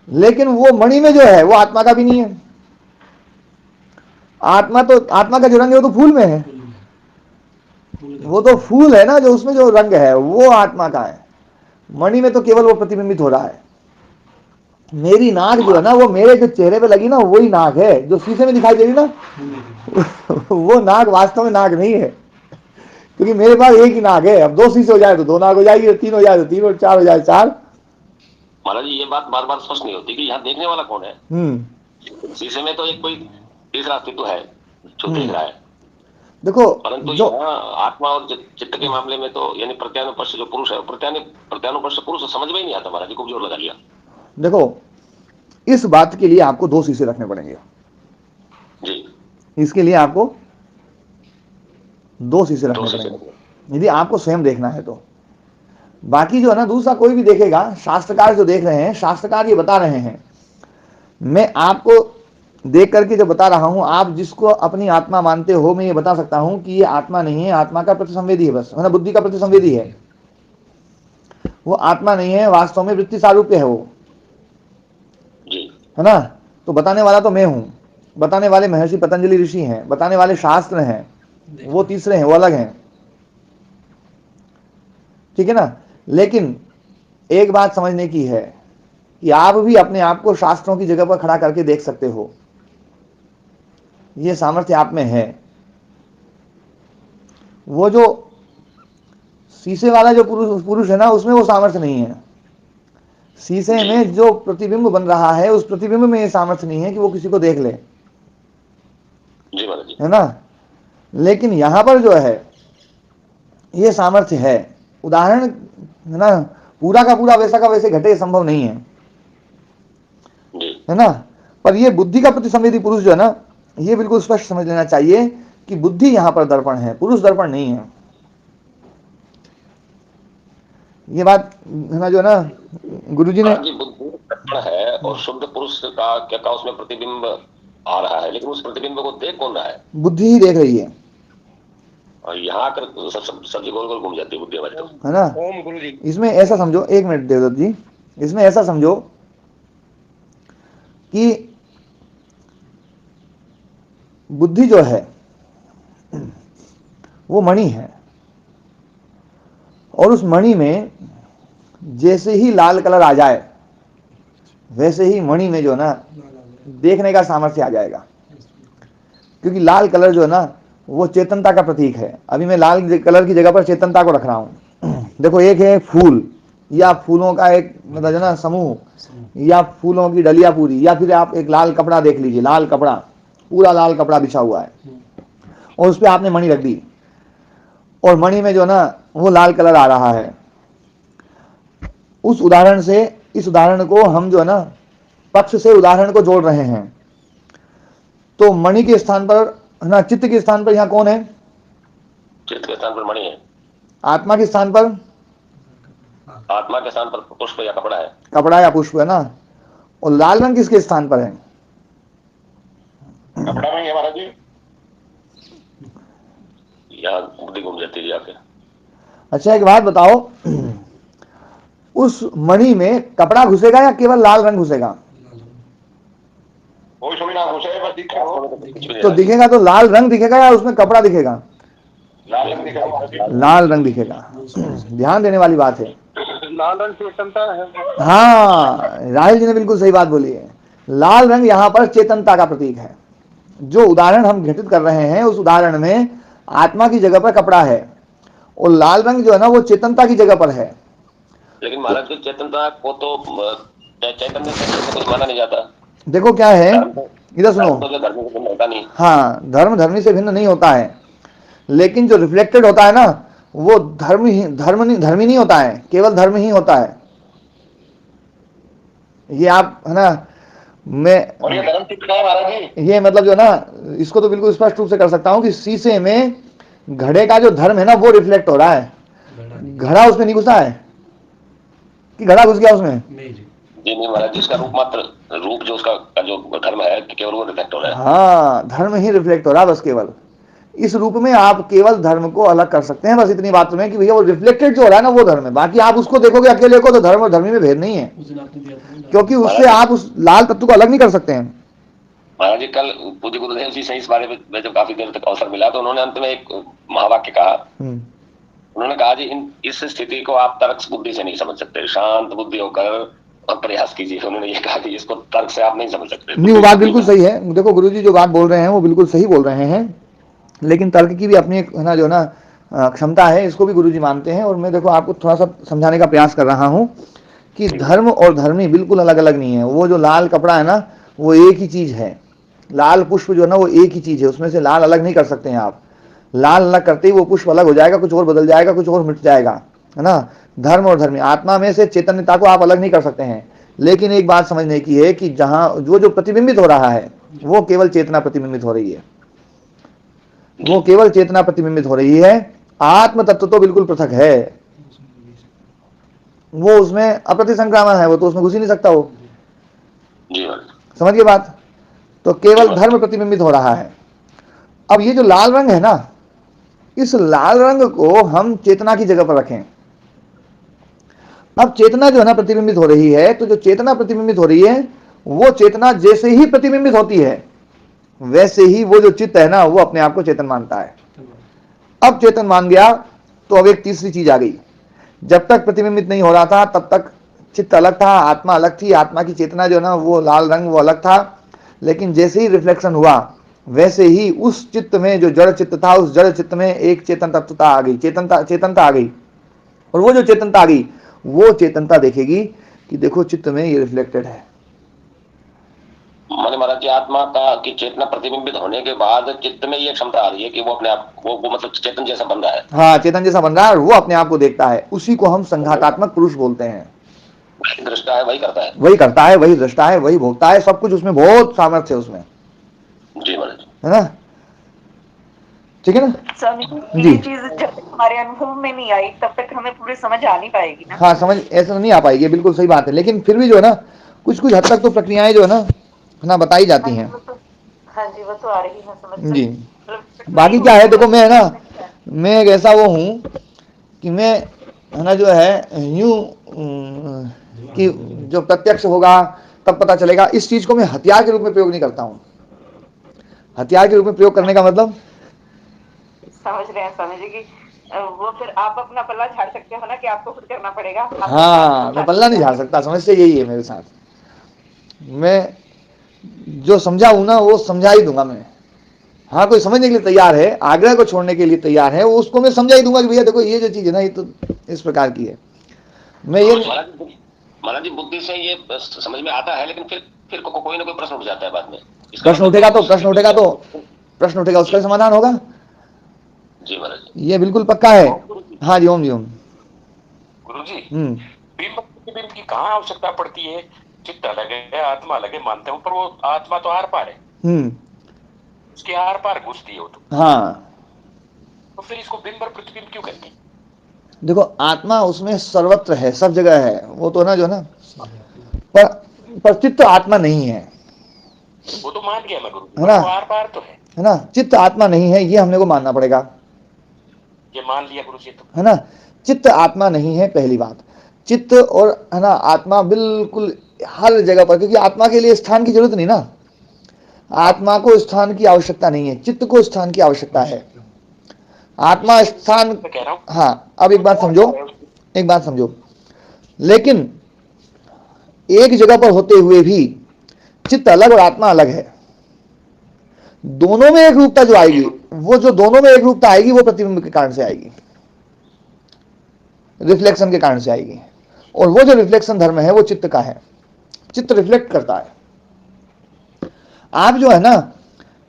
S1: लेकिन वो मणि में जो है वो आत्मा का भी नहीं है। आत्मा का जो रंग है वो तो फूल में है, वो तो फूल है ना, जो उसमें जो रंग है वो आत्मा का है, मणि में तो केवल वो प्रतिबिंबित हो रहा है। मेरी नाक जो है ना, वो मेरे जो चेहरे पे लगी ना, वही नाक है, जो शीशे में दिखाई दे रही ना वो नाक वास्तव में नाक नहीं है, क्योंकि मेरे पास एक ही नाक है। अब 2 शीशे हो जाए तो 2 नाक हो जाएगी, 3 हो जाए तो 3, और 4 हो जाए 4।
S2: महाराज ये बात बार बार स्पष्ट नहीं होती कि यहाँ देखने वाला कौन है। शीशे में तो एक कोई तीसरा अस्तित्व है जो देख रहा है,
S1: देखो,
S2: परंतु जो आत्मा और चित्त के मामले में तो यानी प्रत्यानुपश्य जो पुरुष है, प्रत्यानुपश्य पुरुष समझ में ही नहीं आता महाराज जी, खूब जोर लगा लिया।
S1: देखो, इस बात के लिए आपको 2 शीशे रखने पड़ेंगे
S2: जी,
S1: इसके लिए आपको 2 शीशे रखने पड़ेंगे, यदि आपको स्वयं देखना है तो। बाकी जो है ना, दूसरा कोई भी देखेगा, शास्त्रकार जो देख रहे हैं, शास्त्रकार ये बता रहे हैं, मैं आपको देख करके जो बता रहा हूं, आप जिसको अपनी आत्मा मानते हो, मैं ये बता सकता हूं कि ये आत्मा नहीं है, आत्मा का प्रतिसंवेदी है, बस है ना, बुद्धि का प्रतिसंवेदी है, वो आत्मा नहीं है, वास्तव में वृत्ति सारूप्य है वो, है ना। तो बताने वाला तो मैं हूं, बताने वाले महर्षि पतंजलि ऋषि हैं, बताने वाले शास्त्र हैं, वो तीसरे हैं, वो अलग हैं। ठीक है ना। लेकिन एक बात समझने की है कि आप भी अपने आप को शास्त्रों की जगह पर खड़ा करके देख सकते हो, ये सामर्थ्य आप में है। वो जो शीशे वाला जो पुरुष है ना, उसमें वो सामर्थ्य नहीं है। शीशे में जो प्रतिबिंब बन रहा है, उस प्रतिबिंब में ये सामर्थ्य नहीं है कि वो किसी को देख ले,
S2: जी महाराज जी।
S1: है ना। लेकिन यहां पर जो है ये सामर्थ्य है। उदाहरण है ना, पूरा का पूरा वैसा का वैसे घटे, संभव नहीं है,
S2: जी
S1: है ना। पर ये बुद्धि का प्रतिसंवेदी पुरुष जो है ना, ये बिल्कुल स्पष्ट समझ लेना चाहिए कि बुद्धि यहां पर दर्पण है, पुरुष दर्पण नहीं है। ये बात है ना, जो है ना गुरुजी ने,
S2: महाराज जी, बुद्धि दर्पण है और शुद्ध पुरुष का क्या उसमें प्रतिबिंब आ रहा है, लेकिन उस प्रतिबिंब को देख कौन रहा है?
S1: बुद्धि ही देख रही है,
S2: और यहाँ आकर सब्जी गोल गोल घूम जाती है बुद्धि हमारी, तो
S1: है ना।
S3: ओम गुरु जी।
S1: इसमें ऐसा समझो, एक मिनट देवदत्त जी, इसमें ऐसा समझो कि बुद्धि जो है वो मणि है, और उस मणि में जैसे ही लाल कलर आ जाए, वैसे ही मणि में जो है ना देखने का सामर्थ्य आ जाएगा। क्योंकि लाल कलर जो है ना वो चेतनता का प्रतीक है। अभी मैं लाल कलर की जगह पर चेतनता को रख रहा हूं। देखो, एक है फूल या फूलों का एक मतलब जो ना समूह, या फूलों की डलिया पूरी, या फिर आप एक लाल कपड़ा देख लीजिए, लाल कपड़ा, पूरा लाल कपड़ा बिछा हुआ है, और उस पर आपने मणि रख दी, और मणि में जो ना वो लाल कलर आ रहा है। उस उदाहरण से, इस उदाहरण को हम जो है ना पक्ष से उदाहरण को जोड़ रहे हैं। तो मणि के स्थान पर है ना, चित्त के स्थान पर यहाँ कौन है?
S2: चित्त के स्थान पर मणि है।
S1: आत्मा के स्थान पर?
S2: आत्मा के स्थान पर पुष्प या कपड़ा है।
S1: कपड़ा या पुष्प, है ना। और लाल रंग किसके स्थान पर है?
S3: कपड़ा में ही है महाराज जी।
S2: यहाँ बुद्धि घूम जाती है आके।
S1: अच्छा, एक बात बताओ, उस मणि में कपड़ा घुसेगा या केवल लाल रंग घुसेगा?
S3: कोई सुनी ना घुसे, बस दिखे वो।
S1: तो दिखेगा तो लाल रंग दिखेगा या उसमें कपड़ा दिखेगा?
S3: लाल रंग दिखा महाराज जी।
S1: लाल रंग दिखेगा। ध्यान देने वाली बात है।
S3: लाल रंग चेतनता है।
S1: हाँ, राहुल जी ने बिल्कुल सही बात बोली है। लाल रंग यहाँ पर चेतनता का प्रतीक है। जो उदाहरण हम घटित कर रहे हैं, उस उदाहरण में आत्मा की जगह पर कपड़ा है, और लाल रंग जो है ना वो चेतनता की जगह पर है।
S2: लेकिन महाराज जी, चेतनता को तो चैतन्य से कुछ माना नहीं जाता।
S1: देखो क्या है, इधर सुनो।
S2: तो जो धर्म से होता नहीं।
S1: हाँ, धर्म धर्मी से भिन्न नहीं होता है, लेकिन जो रिफ्लेक्टेड होता है ना, वो धर्मी नहीं होता है, केवल धर्म ही होता है। ये आप है ना, मैं
S3: और ये धर्म कितना है महाराज जी?
S1: ये मतलब जो ना, इसको तो बिल्कुल स्पष्ट रूप से कर सकता हूं कि शीशे में घड़े का जो धर्म है ना वो रिफ्लेक्ट हो रहा है। घड़ा उसमें नहीं घुसा है कि घड़ा घुस गया उसमें?
S2: जी नहीं महाराज, जिसका रूप मात्र रूप जो उसका जो धर्म है केवल वो रिफ्लेक्ट हो रहा है।
S1: हाँ, धर्म ही रिफ्लेक्ट हो रहा है बस केवल। इस रूप में आप केवल धर्म को अलग कर सकते हैं, बस इतनी बात में कि भैया वो रिफ्लेक्टेड जो हो रहा है ना वो धर्म है। बाकी आप उसको देखोगे अकेले को तो धर्म और धर्मी में भेद नहीं है, क्योंकि उससे आप उस लाल तत्व को अलग नहीं कर सकते हैं।
S2: महाराज जी, कल पूज्य गुरुदेव जी से इस बारे में जब काफी देर तक अवसर मिला तो उन्होंने अंत में एक महावाक्य कहा। उन्होंने कहा जी, इस स्थिति को आप तर्क बुद्धि से नहीं समझ सकते, शांत बुद्धि होकर और प्रयास कीजिए। उन्होंने ये कहा कि इसको तर्क से आप नहीं समझ सकते।
S1: नहीं, वो बात बिल्कुल सही है। देखो गुरुजी जो बात बोल रहे हैं वो बिल्कुल सही बोल रहे हैं, लेकिन तर्क की भी अपनी एक है ना जो ना क्षमता है, इसको भी गुरुजी मानते हैं। और मैं देखो आपको थोड़ा सा समझाने का प्रयास कर रहा हूँ कि धर्म और धर्मी बिल्कुल अलग अलग नहीं है। वो जो लाल कपड़ा है ना वो एक ही चीज है, लाल पुष्प जो है ना वो एक ही चीज है, उसमें से लाल अलग नहीं कर सकते हैं आप। लाल अलग करते ही वो पुष्प अलग हो जाएगा, कुछ और बदल जाएगा, कुछ और मिट जाएगा, है ना। धर्म और धर्मी, आत्मा में से चैतन्यता को आप अलग नहीं कर सकते हैं। लेकिन एक बात समझने की है कि जहां जो प्रतिबिंबित हो रहा है वो केवल चेतना प्रतिबिंबित हो रही है, वो केवल चेतना प्रतिबिंबित हो रही है। आत्म तत्व तो बिल्कुल पृथक है, वो उसमें अप्रतिसंक्रामण है, वो तो उसमें घुस ही नहीं सकता वो। समझिए बात। तो केवल धर्म प्रतिबिंबित हो रहा है। अब ये जो लाल रंग है ना, इस लाल रंग को हम चेतना की जगह पर रखें। अब चेतना जो है ना प्रतिबिंबित हो रही है, तो जो चेतना प्रतिबिंबित हो रही है वो चेतना जैसे ही प्रतिबिंबित होती है वैसे ही वो जो चित्त है ना वो अपने आप को चेतन मानता है। अब चेतन मान गया तो अब एक तीसरी चीज आ गई। जब तक प्रतिबिंबित नहीं हो रहा था तब तक चित्त अलग था, आत्मा अलग थी, आत्मा की चेतना जो ना वो लाल रंग वो अलग था। लेकिन जैसे ही रिफ्लेक्शन हुआ वैसे ही उस चित्त में जो जड़ चित्त था उस जड़ चित्त में एक चेतन तत्वता आ गई, चेतनता आ गई। और वो जो चेतनता आ गई वो चेतनता देखेगी कि देखो चित्त में ये रिफ्लेक्टेड है।
S2: माने महाराज जी, आत्मा का की चेतना प्रतिबिंबित होने के बाद चित्त में ये क्षमता आ रही है कि वो अपने आप वो मतलब चेतन जैसा बन रहा है।
S1: हाँ, चेतन जैसा बन रहा है और वो अपने आप को देखता है। उसी को हम संघातात्मक पुरुष बोलते हैं।
S2: दृष्टा है वही करता है,
S1: वही करता है, वही दृष्टा है, वही भोगता है, सब कुछ उसमें बहुत सामर्थ्य है उसमें,
S2: जी महाराज जी।
S1: है ना? ठीक है ना
S4: स्वामी
S1: जी?
S4: जी, ये चीज जब तक हमारे अनुभव में नहीं आई तब तक हमें पूरी समझ आ नहीं पाएगी ना।
S1: हाँ, समझ ऐसा नहीं आ पाएगी, बिल्कुल सही बात है। लेकिन फिर भी जो है ना कुछ कुछ हद तक तो प्रक्रियाएं जो है ना बताई
S4: हाँ
S1: जाती
S4: जी
S1: हैं।
S4: वो तो, हाँ जी वो तो आ रही है समझ में।
S1: जी,
S4: मतलब
S1: बाकी क्या है, देखो मैं है ना, मैं एक ऐसा वो हूँ कि मैं है ना जो है यूं कि जो प्रत्यक्ष होगा तब पता चलेगा, इस चीज को मैं हथियार के रूप में प्रयोग नहीं करता हूँ। हथियार के रूप में प्रयोग करने का मतलब,
S4: समझ रहे हैं स्वामी जी की वो फिर आप अपना पल्ला झाड़ सकते हो ना कि आपको खुद करना पड़ेगा। आपको
S1: हाँ, मैं पल्ला नहीं झाड़ सकता, समस्या यही है मेरे साथ। मैं जो समझा हूं ना वो समझा ही दूंगा मैं। हाँ, कोई समझने के लिए तैयार है, आग्रह को छोड़ने के लिए तैयार है, वो उसको मैं समझा ही दूंगा कि भैया देखो ये जो चीज है ना ये तो इस प्रकार की है। मैं ये
S2: महाराज जी बुद्धि से ये समझ में आता है, लेकिन फिर कोई ना कोई प्रश्न उठ जाता है बाद में।
S1: प्रश्न उठेगा तो उसका समाधान होगा।
S2: जी महाराज जी,
S1: ये बिल्कुल पक्का है। हाँ जी, ओम जी ओम।
S3: गुरु जी, बिंब प्रतिबिंब की कहाँ आवश्यकता पड़ती है? चित्त अलग है, आत्मा अलग है मानते हूँ, पर वो आत्मा तो आर पार है, उसके आर पार घुसती है वो तो।
S1: हाँ,
S3: तो फिर इसको बिंब और प्रतिबिंब क्यों कहते हैं?
S1: देखो आत्मा उसमें सर्वत्र है, सब जगह है, वो तो ना जो ना पर चित्त आत्मा नहीं है,
S3: वो तो मान गया मैं गुरु,
S1: है ना?
S3: वो आर पार तो
S1: है ना? चित्त आत्मा नहीं है, ये हमने को मानना पड़ेगा।
S3: ये मान लिया गुरु जी तो।
S1: है ना? चित्त आत्मा नहीं है, पहली बात। चित्त और है ना आत्मा बिल्कुल हर जगह पर, क्योंकि आत्मा के लिए स्थान की जरूरत नहीं ना, आत्मा को स्थान की आवश्यकता नहीं है, चित्त को स्थान की आवश्यकता है। आत्मा स्थान,
S3: मैं कह रहा हूँ
S1: हाँ, अब एक बात समझो, लेकिन एक जगह पर होते हुए भी चित्त अलग और आत्मा अलग है। दोनों में एक रूपता जो आएगी, वो जो दोनों में एक रूपता आएगी वो प्रतिबिंब के कारण से आएगी, रिफ्लेक्शन के कारण से आएगी। और वो जो रिफ्लेक्शन धर्म है वो चित्त का है, चित्त रिफ्लेक्ट करता है। आप जो है ना,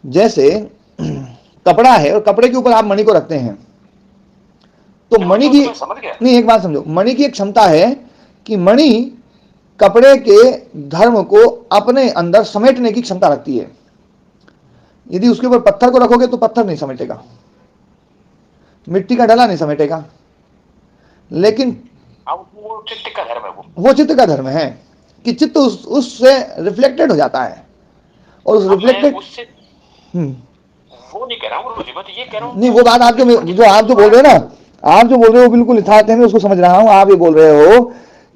S1: जैसे कपड़ा है और कपड़े के ऊपर आप मणि को रखते हैं, तो मणि की, नहीं एक बात समझो, मणि की एक क्षमता है कि मणि कपड़े के धर्म को अपने अंदर समेटने की क्षमता रखती है। यदि उसके ऊपर पत्थर को रखोगे तो पत्थर नहीं समेटेगा, मिट्टी का डला नहीं समेटेगा। लेकिन
S3: वो चित्त का धर्म है,
S1: वो चित्त का धर्म है कि चित्त उससे रिफ्लेक्टेड हो जाता है। और उस रिफ्लेक्टेड,
S3: वो नहीं कह रहा हूँ गुरु जी, मैं तो ये कह रहा हूँ
S1: नहीं, वो बात आप जो बोल रहे हो ना, आप जो बोल रहे हो बिल्कुल यथार्थ है, मैं उसको समझ रहा हूँ। आप ये बोल रहे हो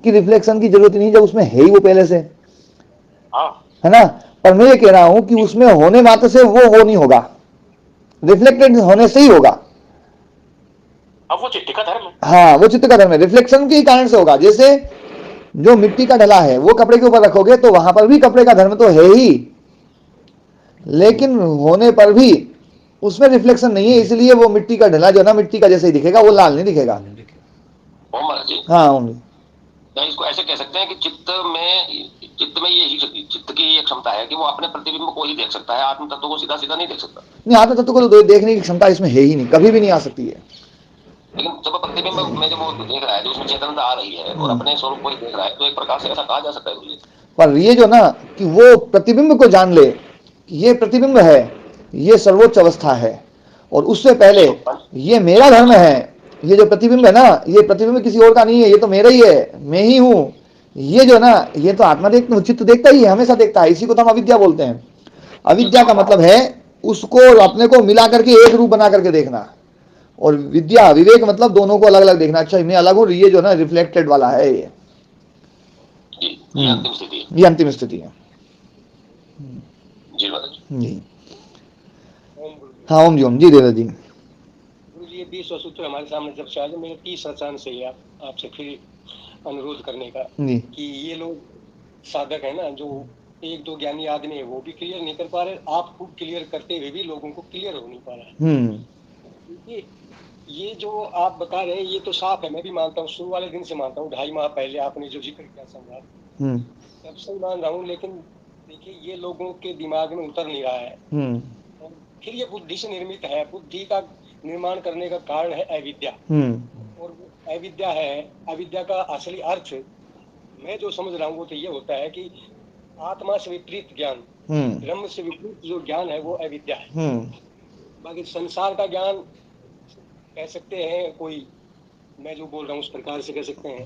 S1: कि रिफ्लेक्शन की जरूरत नहीं जब उसमें है ही वो पहले से, है ना? पर मैं ये कह रहा हूं कि उसमें होने मात्र से वो नहीं होगा, रिफ्लेक्टेड होने से ही होगा।
S3: अब वो चित्त का धर्म है।
S1: हाँ, वो चित्त का धर्म है, रिफ्लेक्शन के कारण से होगा। जैसे जो मिट्टी का डला है वो कपड़े के ऊपर रखोगे तो वहां पर भी कपड़े का धर्म तो है ही, लेकिन होने पर भी उसमें रिफ्लेक्शन नहीं है, इसलिए वो मिट्टी का डला जो ना मिट्टी का जैसे ही दिखेगा, वो लाल नहीं दिखेगा। हाँ,
S2: तो इसको ऐसे कह सकते हैं कि चित्त में यही चित्त की ये क्षमता है कि वो अपने प्रतिबिंब को ही देख सकता है, आत्म तत्व को सीधा सीधा नहीं देख सकता।
S1: नहीं, आत्म तत्व को तो देखने की क्षमता इसमें है ही नहीं, कभी भी नहीं आ सकती है।
S2: लेकिन जब प्रतिबिंब में जब वो देख रहा है, जो उसमें चेतनता आ रही है और अपने स्वरूप को ही देख रहा है, तो एक प्रकार से ऐसा कहा जा सकता है।
S1: पर ये जो ना कि वो प्रतिबिंब को जान ले कि ये प्रतिबिंब है, ये सर्वोच्च अवस्था है, और उससे पहले ये मेरा धर्म है। ये जो प्रतिबिंब है ना, ये प्रतिबिंब किसी और का नहीं है, ये तो मेरा ही है, मैं ही हूं। ये जो ना, ये तो आत्मा चित्त देखता ही है, हमेशा देखता है। इसी को तो हम अविद्या बोलते हैं। अविद्या का मतलब है उसको अपने को मिला करके एक रूप बना करके देखना, और विद्या विवेक मतलब दोनों को अलग अलग देखना। अच्छा, मैं अलग हूं, ये जो ना रिफ्लेक्टेड वाला है, ये अंतिम स्थिति है।
S2: जी
S1: हाँ, ओम जी, ओम जी, देवदत्त जी।
S5: ये 20 सूत्र हमारे सामने जब से आज मेरे 30 चांस है आपसे फिर अनुरोध करने का कि ये लोग साधक है ना, जो एक दो ज्ञानी आदमी है वो भी क्लियर नहीं कर पा रहे, आप खूब क्लियर करते हुए भी लोगों को क्लियर हो नहीं पा रहा है। ये जो आप बता रहे हैं ये तो साफ है, मैं भी मानता हूँ, शुरू वाले दिन से मानता हूँ, 2.5 माह पहले आपने जो जिक्र किया संवाद तब से मान रहा हूँ, लेकिन देखिए ये लोगों के दिमाग में उतर नहीं रहा है। और फिर ये बुद्धि से निर्मित है, बुद्धि का निर्माण करने का कारण है अविद्या, और अविद्या है, अविद्या का असली अर्थ मैं जो समझ रहा हूँ वो तो ये होता है कि आत्मा से विपरीत ज्ञान, ब्रह्म से विपरीत जो ज्ञान है वो अविद्या है। बाकी संसार का ज्ञान कह सकते हैं, कोई मैं जो बोल रहा हूँ उस प्रकार से कह सकते हैं।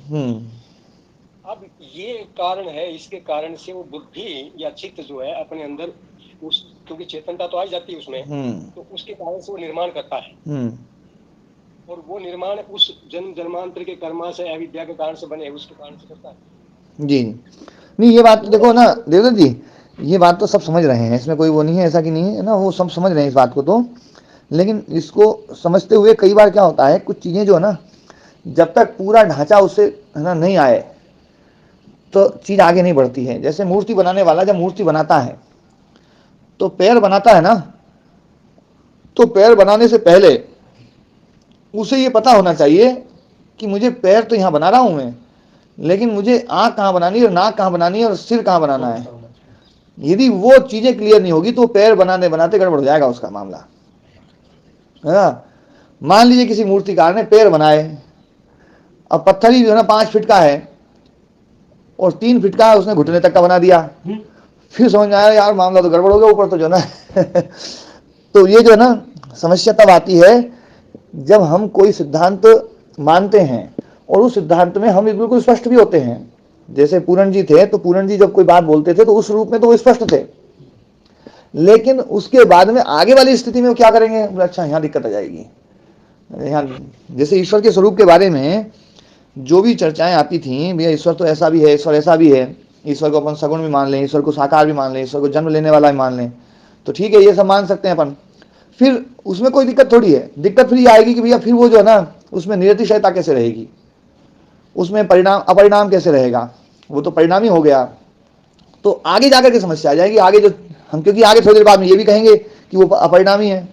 S5: अब ये कारण है, इसके कारण से वो बुद्धि या चित्त जो है अपने अंदर उस, क्योंकि चेतनता तो आ जाती है उसमें, तो उसके कारण से वो निर्माण करता है, और वो निर्माण उस जन्म जन्मांतर के कर्मा से अविद्या के कारण से बने उसके कारण से करता है।
S1: जी नहीं, ये बात तो देखो ना देवदत्त जी, ये बात तो सब समझ रहे हैं, इसमें कोई वो नहीं है, ऐसा कि नहीं है ना, वो सब समझ रहे हैं इस बात को तो, लेकिन इसको समझते हुए कई बार क्या होता है, कुछ चीज़ें जो है ना जब तक पूरा ढांचा उससे है ना नहीं आए तो चीज़ आगे नहीं बढ़ती है। जैसे मूर्ति बनाने वाला जब मूर्ति बनाता है तो पैर बनाता है ना, तो पैर बनाने से पहले उसे ये पता होना चाहिए कि मुझे पैर तो यहाँ बना रहा हूँ मैं, लेकिन मुझे आँख कहाँ बनानी है और नाक कहाँ बनानी है और सिर कहाँ बनाना है। यदि वो चीज़ें क्लियर नहीं होगी तो पैर बनाने बनाते गड़बड़ हो जाएगा उसका मामला, है ना। मान लीजिए किसी मूर्तिकार ने पैर बनाए, अब पत्थर ही जो है ना 5 फीट का है और 3 फीट का है, उसने घुटने तक का बना दिया, फिर समझ में आया यार मामला तो गड़बड़ हो गया ऊपर तो जो ना तो ये जो है ना समस्या तब आती है जब हम कोई सिद्धांत मानते हैं और उस सिद्धांत में हम बिल्कुल स्पष्ट भी होते हैं। जैसे पूरण जी थे, तो पूरण जी जब कोई बात बोलते थे तो उस रूप में तो वो स्पष्ट थे, लेकिन उसके बाद में आगे वाली स्थिति में वो क्या करेंगे, अच्छा यहाँ दिक्कत आ जाएगी। यहाँ जैसे ईश्वर के स्वरूप के बारे में जो भी चर्चाएं आती थी, भैया ईश्वर तो ऐसा भी है, ईश्वर ऐसा भी है, ईश्वर को अपन सगुण भी मान लें, ईश्वर को साकार भी मान लें, ईश्वर को जन्म लेने वाला भी मान लें, तो ठीक है ये सब मान सकते हैं अपन, फिर उसमें कोई दिक्कत थोड़ी है। दिक्कत फिर ये आएगी कि भैया फिर वो जो है ना उसमें निरतिशयता कैसे रहेगी, उसमें परिणाम अपरिणाम कैसे रहेगा, वो तो परिणामी हो गया। तो आगे जाकर के समस्या आ जाएगी, आगे जो हम, क्योंकि आगे थोड़ी देर बाद में ये भी कहेंगे कि वो अपरिणामी है,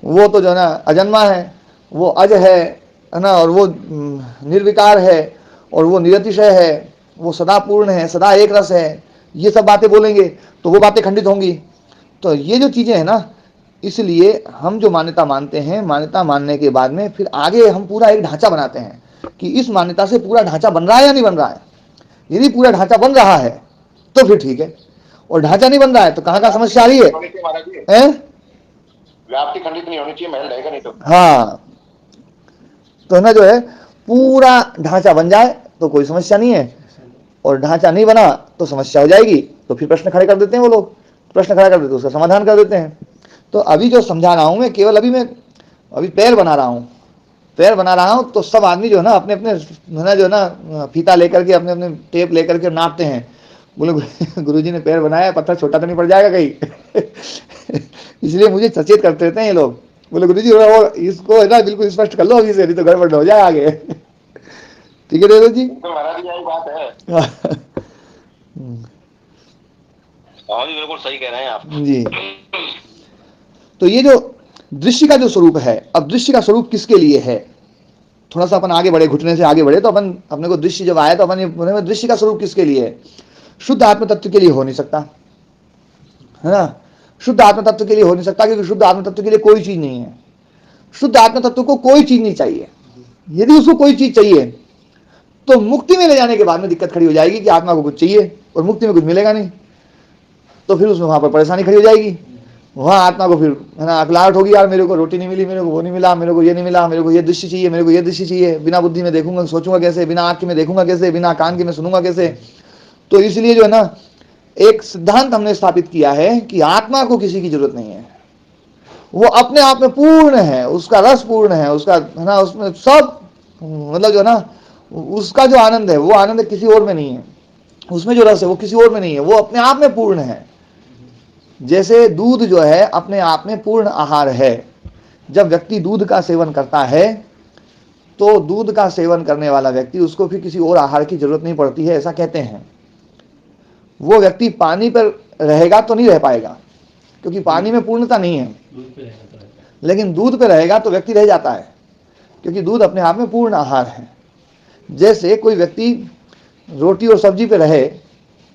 S1: वो तो जो है ना अजन्मा है, वो अज है ना, और वो निर्विकार है, और वो निरतिशय है, वो सदा पूर्ण है, सदा एक रस है, ये सब बातें बोलेंगे तो वो बातें खंडित होंगी। तो ये जो चीज़ें हैं ना, इसलिए हम जो मान्यता मानते हैं, मान्यता मानने के बाद में फिर आगे हम पूरा एक ढांचा बनाते हैं कि इस मान्यता से पूरा ढांचा बन रहा है या नहीं बन रहा है। यदि पूरा ढांचा बन रहा है तो फिर ठीक है, और ढांचा नहीं बन रहा है तो कहाँ कहाँ समस्या आ रही है,
S3: व्याप्ति खंडित नहीं होनी चाहिए, महल रहेगा नहीं तो।
S1: हाँ, तो ना जो है पूरा ढांचा बन जाए तो कोई समस्या नहीं है, और ढांचा नहीं बना तो समस्या हो जाएगी। तो फिर प्रश्न खड़े कर देते हैं वो लोग, प्रश्न खड़ा कर देते हैं, उसका समाधान कर देते हैं। तो अभी जो समझा रहा हूं मैं, केवल अभी पैर बना रहा हूं, पैर बना रहा हूं, तो सब आदमी जो है ना अपने अपने जो है ना फीता लेकर के, अपने अपने टेप लेकर के नापते हैं, बोले गुरुजी ने पैर बनाया, पत्थर छोटा तो नहीं पड़ जाएगा कहीं इसलिए मुझे सचेत करते रहते हैं ये लोग, बोले गुरुजी वो इसको है ना बिल्कुल स्पष्ट कर लो अभी से, नहीं तो गड़बड़ हो जाए आगे ठीक है देवदत्त जी।
S3: महाराज यही बात है।
S2: हाँ जी बिल्कुल सही कह रहे हैं आप
S1: जी। तो ये जो दृश्य का जो स्वरूप है, अब दृश्य का स्वरूप किसके लिए है, थोड़ा सा अपन आगे बढ़े, घुटने से आगे बढ़े, तो अपने को दृश्य जब आया तो अपन ये दृश्य का स्वरूप किसके लिए है, शुद्ध आत्म तत्व के लिए हो नहीं सकता, है ना। शुद्ध आत्म तत्व के लिए हो नहीं सकता, क्योंकि शुद्ध आत्म तत्व के लिए कोई चीज नहीं है। शुद्ध आत्म तत्व को कोई चीज नहीं चाहिए। यदि उसको कोई चीज चाहिए तो मुक्ति में ले जाने के बाद में दिक्कत खड़ी हो जाएगी कि आत्मा को कुछ चाहिए और मुक्ति में कुछ मिलेगा नहीं, तो फिर उसमें वहां पर परेशानी खड़ी हो जाएगी। वहां आत्मा को फिर है ना अकलाहट होगी, यार मेरे को रोटी नहीं मिली, मेरे को वो नहीं मिला, मेरे को ये नहीं मिला, मेरे को ये दृश्य चाहिए, मेरे को ये दृश्य चाहिए, बिना बुद्धि में देखूंगा सोचूंगा कैसे, बिना आंख में देखूंगा कैसे, बिना कान के में सुनूंगा कैसे। तो इसलिए जो है ना एक सिद्धांत हमने स्थापित किया है कि आत्मा को किसी की जरूरत नहीं है, वो अपने आप में पूर्ण है, उसका रस पूर्ण है, उसका है ना उसमें सब मतलब जो है ना उसका जो आनंद है वो आनंद किसी और में नहीं है, उसमें जो रस है वो किसी और में नहीं है, वो अपने आप में पूर्ण है। जैसे दूध जो है अपने आप में पूर्ण आहार है, जब व्यक्ति दूध का सेवन करता है तो दूध का सेवन करने वाला व्यक्ति, उसको फिर किसी और आहार की जरूरत नहीं पड़ती है, ऐसा कहते हैं। वो व्यक्ति पानी पर रहेगा तो नहीं रह पाएगा, क्योंकि पानी में पूर्णता नहीं है, लेकिन दूध पे रहेगा तो व्यक्ति रह जाता है, क्योंकि दूध अपने आप में पूर्ण आहार है। जैसे कोई व्यक्ति रोटी और सब्जी पे रहे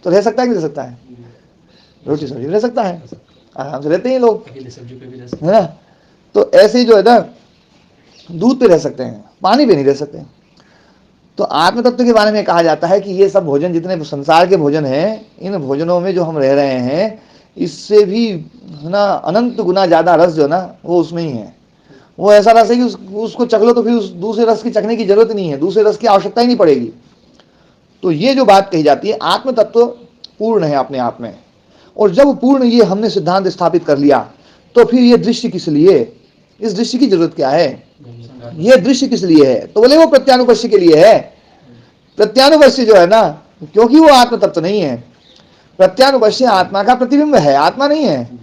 S1: तो रह सकता है कि रह सकता है? रोटी सब्जी रह सकता है, आराम से रहते हैं लोग, है ना। तो ऐसे ही जो है ना, दूध पे रह सकते हैं, पानी पे नहीं रह सकते। तो आत्म तत्व के बारे में कहा जाता है कि ये सब भोजन, जितने संसार के भोजन हैं, इन भोजनों में जो हम रह रहे हैं, इससे भी ना अनंत गुना ज्यादा रस जो ना वो उसमें ही है। वो ऐसा रस है कि उसको चख लो तो फिर उस दूसरे रस की चखने की जरूरत नहीं है, दूसरे रस की आवश्यकता ही नहीं पड़ेगी। तो ये जो बात कही जाती है, आत्म तत्व पूर्ण है अपने आप में। और जब पूर्ण ये हमने सिद्धांत स्थापित कर लिया, तो फिर ये दृश्य किस लिए, इस दृश्य की जरूरत क्या है, ये दृश्य किस लिए है? तो बोले वो प्रत्यानुपश्य के लिए है। प्रत्यानुपश्य जो है ना, क्योंकि वो आत्म तत्व नहीं है, प्रत्यानुपश्य आत्मा का प्रतिबिंब है, आत्मा नहीं है।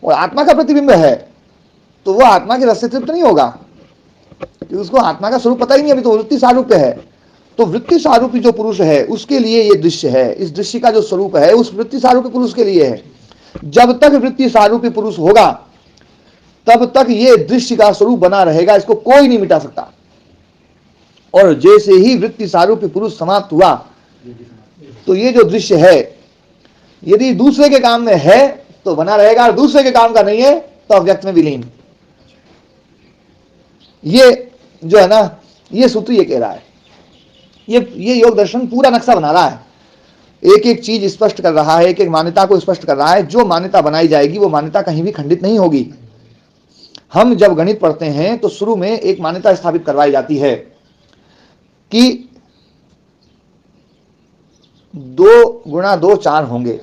S1: और आत्मा का प्रतिबिंब है तो वो आत्मा के रस से तृप्त नहीं होगा, क्योंकि उसको आत्मा का स्वरूप पता ही नहीं, अभी तो वृत्ति सारूप्य है। तो वृत्ति सारूपी जो पुरुष है उसके लिए ये दृश्य है, इस दृश्य का जो स्वरूप है उस वृत्ति सारूपी पुरुष के लिए है। जब तक वृत्ति सारूपी पुरुष होगा तब तक ये दृश्य का स्वरूप बना रहेगा, इसको कोई नहीं मिटा सकता। और जैसे ही वृत्ति सारूपी पुरुष समाप्त हुआ तो ये जो दृश्य है, यदि दूसरे के काम में है तो बना रहेगा, और दूसरे के काम का नहीं है तो अव्यक्त में विलीन। ये जो है ना, ये सूत्र ये कह रहा है, ये योग दर्शन पूरा नक्शा बना रहा है, एक एक चीज स्पष्ट कर रहा है, एक एक मान्यता को स्पष्ट कर रहा है। जो मान्यता बनाई जाएगी वो मान्यता कहीं भी खंडित नहीं होगी। हम जब गणित पढ़ते हैं तो शुरू में एक मान्यता स्थापित करवाई जाती है कि 2 गुणा 2 4 होंगे,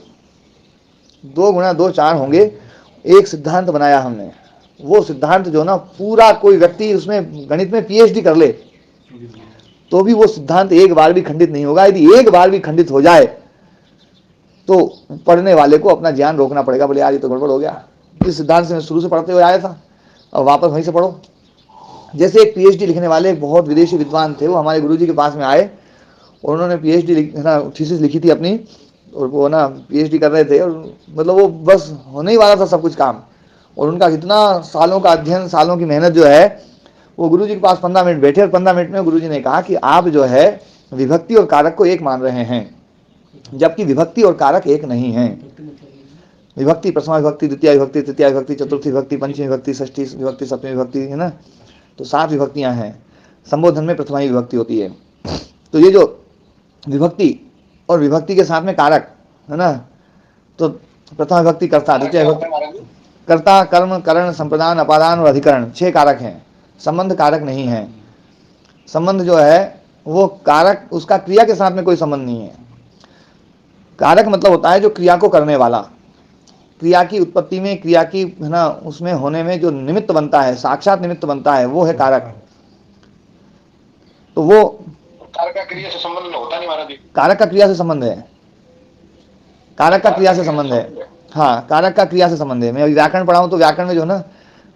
S1: 2 गुणा 2 4 होंगे। एक सिद्धांत बनाया हमने, वो सिद्धांत जो ना पूरा कोई व्यक्ति उसमें गणित में पीएचडी कर ले तो भी वो सिद्धांत एक बार भी खंडित नहीं होगा। यदि एक बार भी खंडित हो जाए तो पढ़ने वाले को अपना ज्ञान रोकना पड़ेगा, बोले यार ये तो गड़बड़ हो गया, इस सिद्धांत से मैं शुरू से पढ़ते हुए आया था, और वापस वहीं से पढ़ो। जैसे एक पीएचडी लिखने वाले बहुत विदेशी विद्वान थे, वो हमारे गुरुजी के पास में आए और उन्होंने पीएचडी थीसिस लिखी थी अपनी, और वो ना पीएचडी कर रहे थे, और मतलब वो बस होने ही वाला था सब कुछ काम। और उनका इतना सालों का अध्ययन, सालों की मेहनत जो है, वो गुरुजी के पास 15 मिनट बैठे और 15 मिनट में गुरुजी ने कहा कि आप जो है विभक्ति और कारक को एक मान रहे हैं, जबकि विभक्ति और कारक एक नहीं है। विभक्ति प्रथमा विभक्ति, द्वितीय विभक्ति, तृतीय विभक्ति, चतुर्थी विभक्ति, पंचमी विभक्ति, षष्ठी विभक्ति, सप्तमी विभक्ति, है ना। तो 7 विभक्तियां हैं। संबोधन में प्रथमा विभक्ति होती है। तो ये जो विभक्ति और विभक्ति के साथ में कारक है ना, तो प्रथमा विभक्ति कर्ता, द्वितीय विभक्ति कर्ता, कर्म, करण, संप्रदान, अपादान और अधिकरण, 6 कारक हैं। संबंध कारक नहीं है। संबंध जो है वो कारक, उसका क्रिया के साथ में कोई संबंध नहीं है। कारक मतलब होता है जो क्रिया को करने वाला, क्रिया की उत्पत्ति में, क्रिया की है ना उसमें होने में जो निमित्त बनता है, साक्षात निमित्त बनता है, वो है कारक। तो वो
S3: कारक का क्रिया से संबंध होता नहीं महाराज।
S1: कारक का क्रिया से संबंध है, कारक का क्रिया से संबंध है। हाँ, कारक का क्रिया से संबंध है। मैं व्याकरण पढ़ा हूं तो व्याकरण में जो ना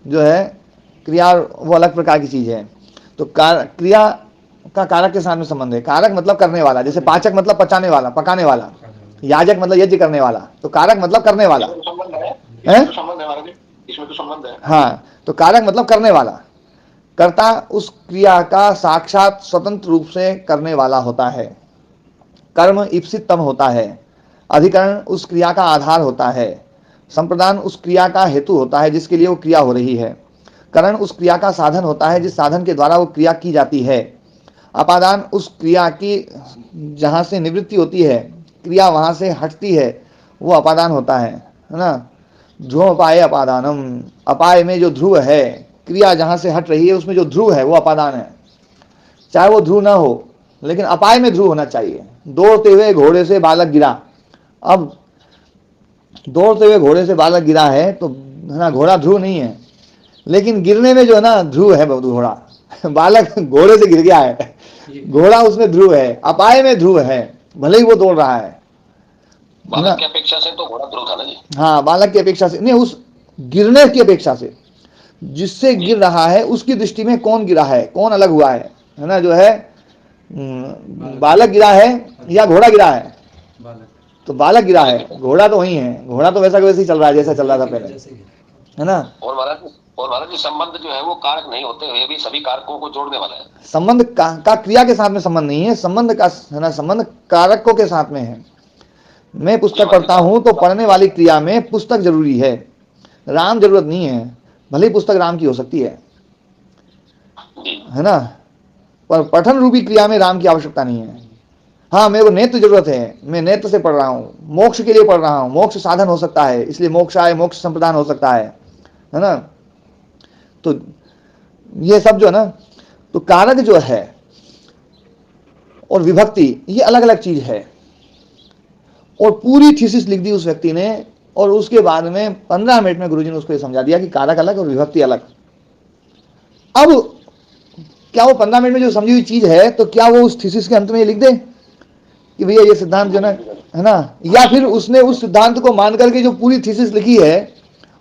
S1: जो है क्रिया वो अलग प्रकार की चीज है। तो क्रिया का कारक के साथ में संबंध है। कारक मतलब करने वाला, जैसे पाचक मतलब पचाने वाला, पकाने वाला, याजक मतलब यज्ञ करने वाला, तो कारक मतलब करने वाला है।
S3: इसमें तो संबंध है।
S1: हाँ, तो कारक मतलब करने वाला, कर्ता उस क्रिया का साक्षात स्वतंत्र रूप से करने वाला होता है। कर्म ईप्सितम होता है, अधिकरण उस क्रिया का आधार होता है, संप्रदान उस क्रिया का हेतु होता है जिसके लिए वो क्रिया हो रही है, करण उस क्रिया का साधन होता है जिस साधन के द्वारा वो क्रिया की जाती है, अपादान उस क्रिया की जहाँ से निवृत्ति होती है, क्रिया वहाँ से हटती है, वो अपादान होता है ना। ध्रुव अपाय अपादानम, अपाय में जो ध्रुव है, क्रिया जहाँ से हट रही है उसमें जो ध्रुव है वो अपादान है। चाहे वो ध्रुव ना हो, लेकिन अपाय में ध्रुव होना चाहिए। दौड़ते हुए घोड़े से बालक गिरा, अब दौड़ते हुए घोड़े से बालक गिरा है तो है ना, घोड़ा ध्रुव नहीं है, लेकिन गिरने में जो है ना ध्रुव है घोड़ा। बालक घोड़े से गिर गया है, घोड़ा उसमें ध्रुव है, अपाय में ध्रुव है, भले ही वो दौड़ रहा है।
S2: बालक की अपेक्षा से तो घोड़ा ध्रुव था ना जी।
S1: हाँ, बालक की अपेक्षा से नहीं, उस गिरने की अपेक्षा से। जिससे गिर रहा है उसकी दृष्टि में कौन गिरा है, कौन अलग हुआ है ना, जो है बालक गिरा है या घोड़ा गिरा है? तो बालक गिरा है, घोड़ा तो वही है, घोड़ा तो वैसा वैसे ही चल रहा है जैसा चल रहा था पहले, है ना।
S2: और महाराज जी संबंध जो है वो कारक नहीं होते हुए भी सभी कारकों को जोड़ने वाला है।
S1: संबंध का क्रिया के साथ में संबंध नहीं है, संबंध का है ना, संबंध कारकों के साथ में है। मैं पुस्तक पढ़ता हूं तो पढ़ने वाली क्रिया में पुस्तक जरूरी है, राम जरूरत नहीं है। भले ही पुस्तक राम की हो सकती है ना, पर पठन रूपी क्रिया में राम की आवश्यकता नहीं है। हाँ, मेरे को नेत्र जरूरत है, मैं नेत्र से पढ़ रहा हूँ, मोक्ष के लिए पढ़ रहा हूँ, मोक्ष साधन हो सकता है, इसलिए मोक्ष आए, मोक्ष संप्रदान हो सकता है ना। तो ये सब जो है ना, तो कारक जो है और विभक्ति ये अलग अलग चीज है। और पूरी थीसिस लिख दी उस व्यक्ति ने, और उसके बाद में 15 मिनट में गुरुजी ने उसको ये समझा दिया कि कारक अलग और विभक्ति अलग। अब क्या वो 15 मिनट में जो समझी हुई चीज है, तो क्या वो उस थीसिस के अंत में ये लिख दे कि भैया ये सिद्धांत जो है ना, या फिर उसने उस सिद्धांत को मान करके जो पूरी थीसिस लिखी है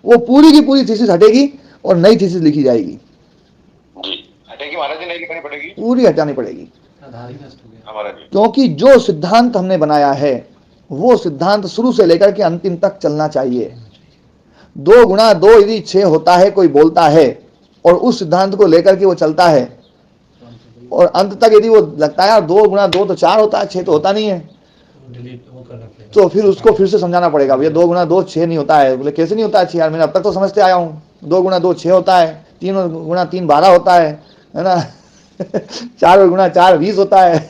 S1: वो पूरी की पूरी थीसिस हटेगी और नई थीसिस लिखी जाएगी?
S3: हटेगी महाराज जी, नहीं लिखनी पड़ेगी,
S1: पूरी हटानी पड़ेगी। क्योंकि जो सिद्धांत हमने बनाया है वो सिद्धांत शुरू से लेकर के अंतिम तक चलना चाहिए। 2 गुणा 2 यदि 6 होता है, कोई बोलता है और उस सिद्धांत को लेकर के वो चलता है और अंत तक यदि वो लगता है 2 गुणा 2 तो 4 होता है, 6 तो होता नहीं है, तो फिर उसको फिर से समझाना पड़ेगा, भैया 2 गुणा 2 6 नहीं होता है। बोले कैसे नहीं होता है 6? यार मैंने अब तक तो समझते आया हूँ 2 गुणा 2 6 होता है, 3 गुणा 3 12 होता है ना 4 गुणा 4 20 होता है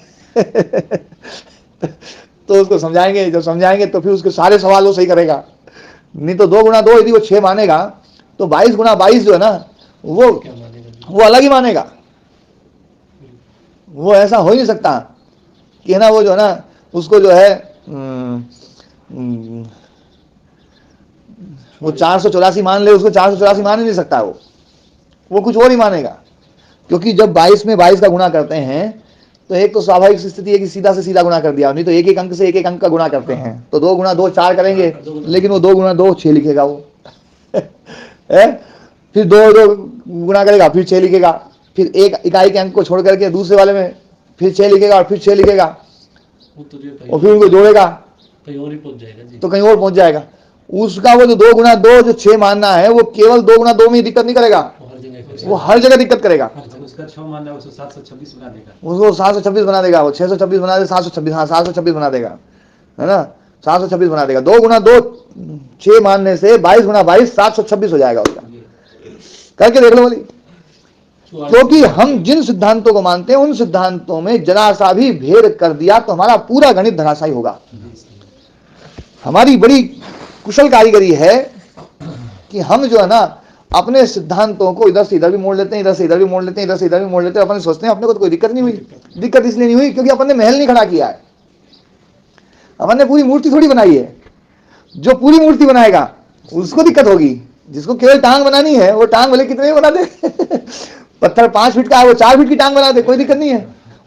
S1: तो उसको समझाएंगे, जब समझाएंगे तो फिर उसके सारे सवाल वो सही करेगा। नहीं तो 2 गुणा 2 यदि वो 6 मानेगा तो 22 गुणा 22 जो है ना वो अलग ही मानेगा। वो ऐसा हो ही नहीं सकता कि ना, वो जो है ना उसको जो है वो 484 मान ले, उसको 484 मान ही नहीं सकता, वो कुछ और ही मानेगा। क्योंकि जब 22 में 22 का गुणा करते हैं तो एक तो स्वाभाविक स्थिति है कि सीधा से सीधा गुणा कर दिया, नहीं तो एक एक अंक से एक एक अंक का गुणा करते हैं। तो 2 गुणा 2 4 करेंगे, लेकिन वो 2 गुणा 2 6 लिखेगा वो फिर 2 गुणा करेगा फिर 6 लिखेगा, फिर एक इकाई के अंक को छोड़ करके दूसरे वाले में फिर 6 लिखेगा और फिर 6 लिखेगा और फिर उनको जोड़ेगा तो कहीं और पहुंच जाएगा। उसका वो जो 2 गुणा 2 जो 6 मानना है वो केवल 2 गुणा 2 में ही दिक्कत नहीं करेगा, वो हर जगह दिक्कत करेगा। उसको 726 बना देगा, वो 626 बना देगा, 726, हाँ 726 बना देगा, है ना, 726 बना देगा। 2 गुणा 2 6 मानने से 22 गुणा 22 726 हो जाएगा उसका। करके देख लो बोली। क्योंकि हम जिन सिद्धांतों को मानते हैं उन सिद्धांतों में जरा सा भी भेद कर दिया तो हमारा पूरा गणित धराशायी होगा। हमारी बड़ी कुशल कारीगरी है कि हम जो है ना अपने सिद्धांतों को इधर से इधर भी मोड़ लेते हैं, इधर से इधर भी मोड़ लेते हैं, इधर से इधर भी मोड़ लेते हैं। अपन सोचते हैं अपने को तो कोई दिक्कत नहीं हुई। दिक्कत इसलिए नहीं हुई क्योंकि अपन ने महल नहीं खड़ा किया है, अपन ने पूरी मूर्ति थोड़ी बनाई है। जो पूरी मूर्ति बनाएगा उसको दिक्कत होगी, जिसको केवल टांग बनानी है वो टांग भले कितने बना दे पत्थर 5 फीट का है वो 4 फीट की टांग बना दे, कोई दिक्कत नहीं है।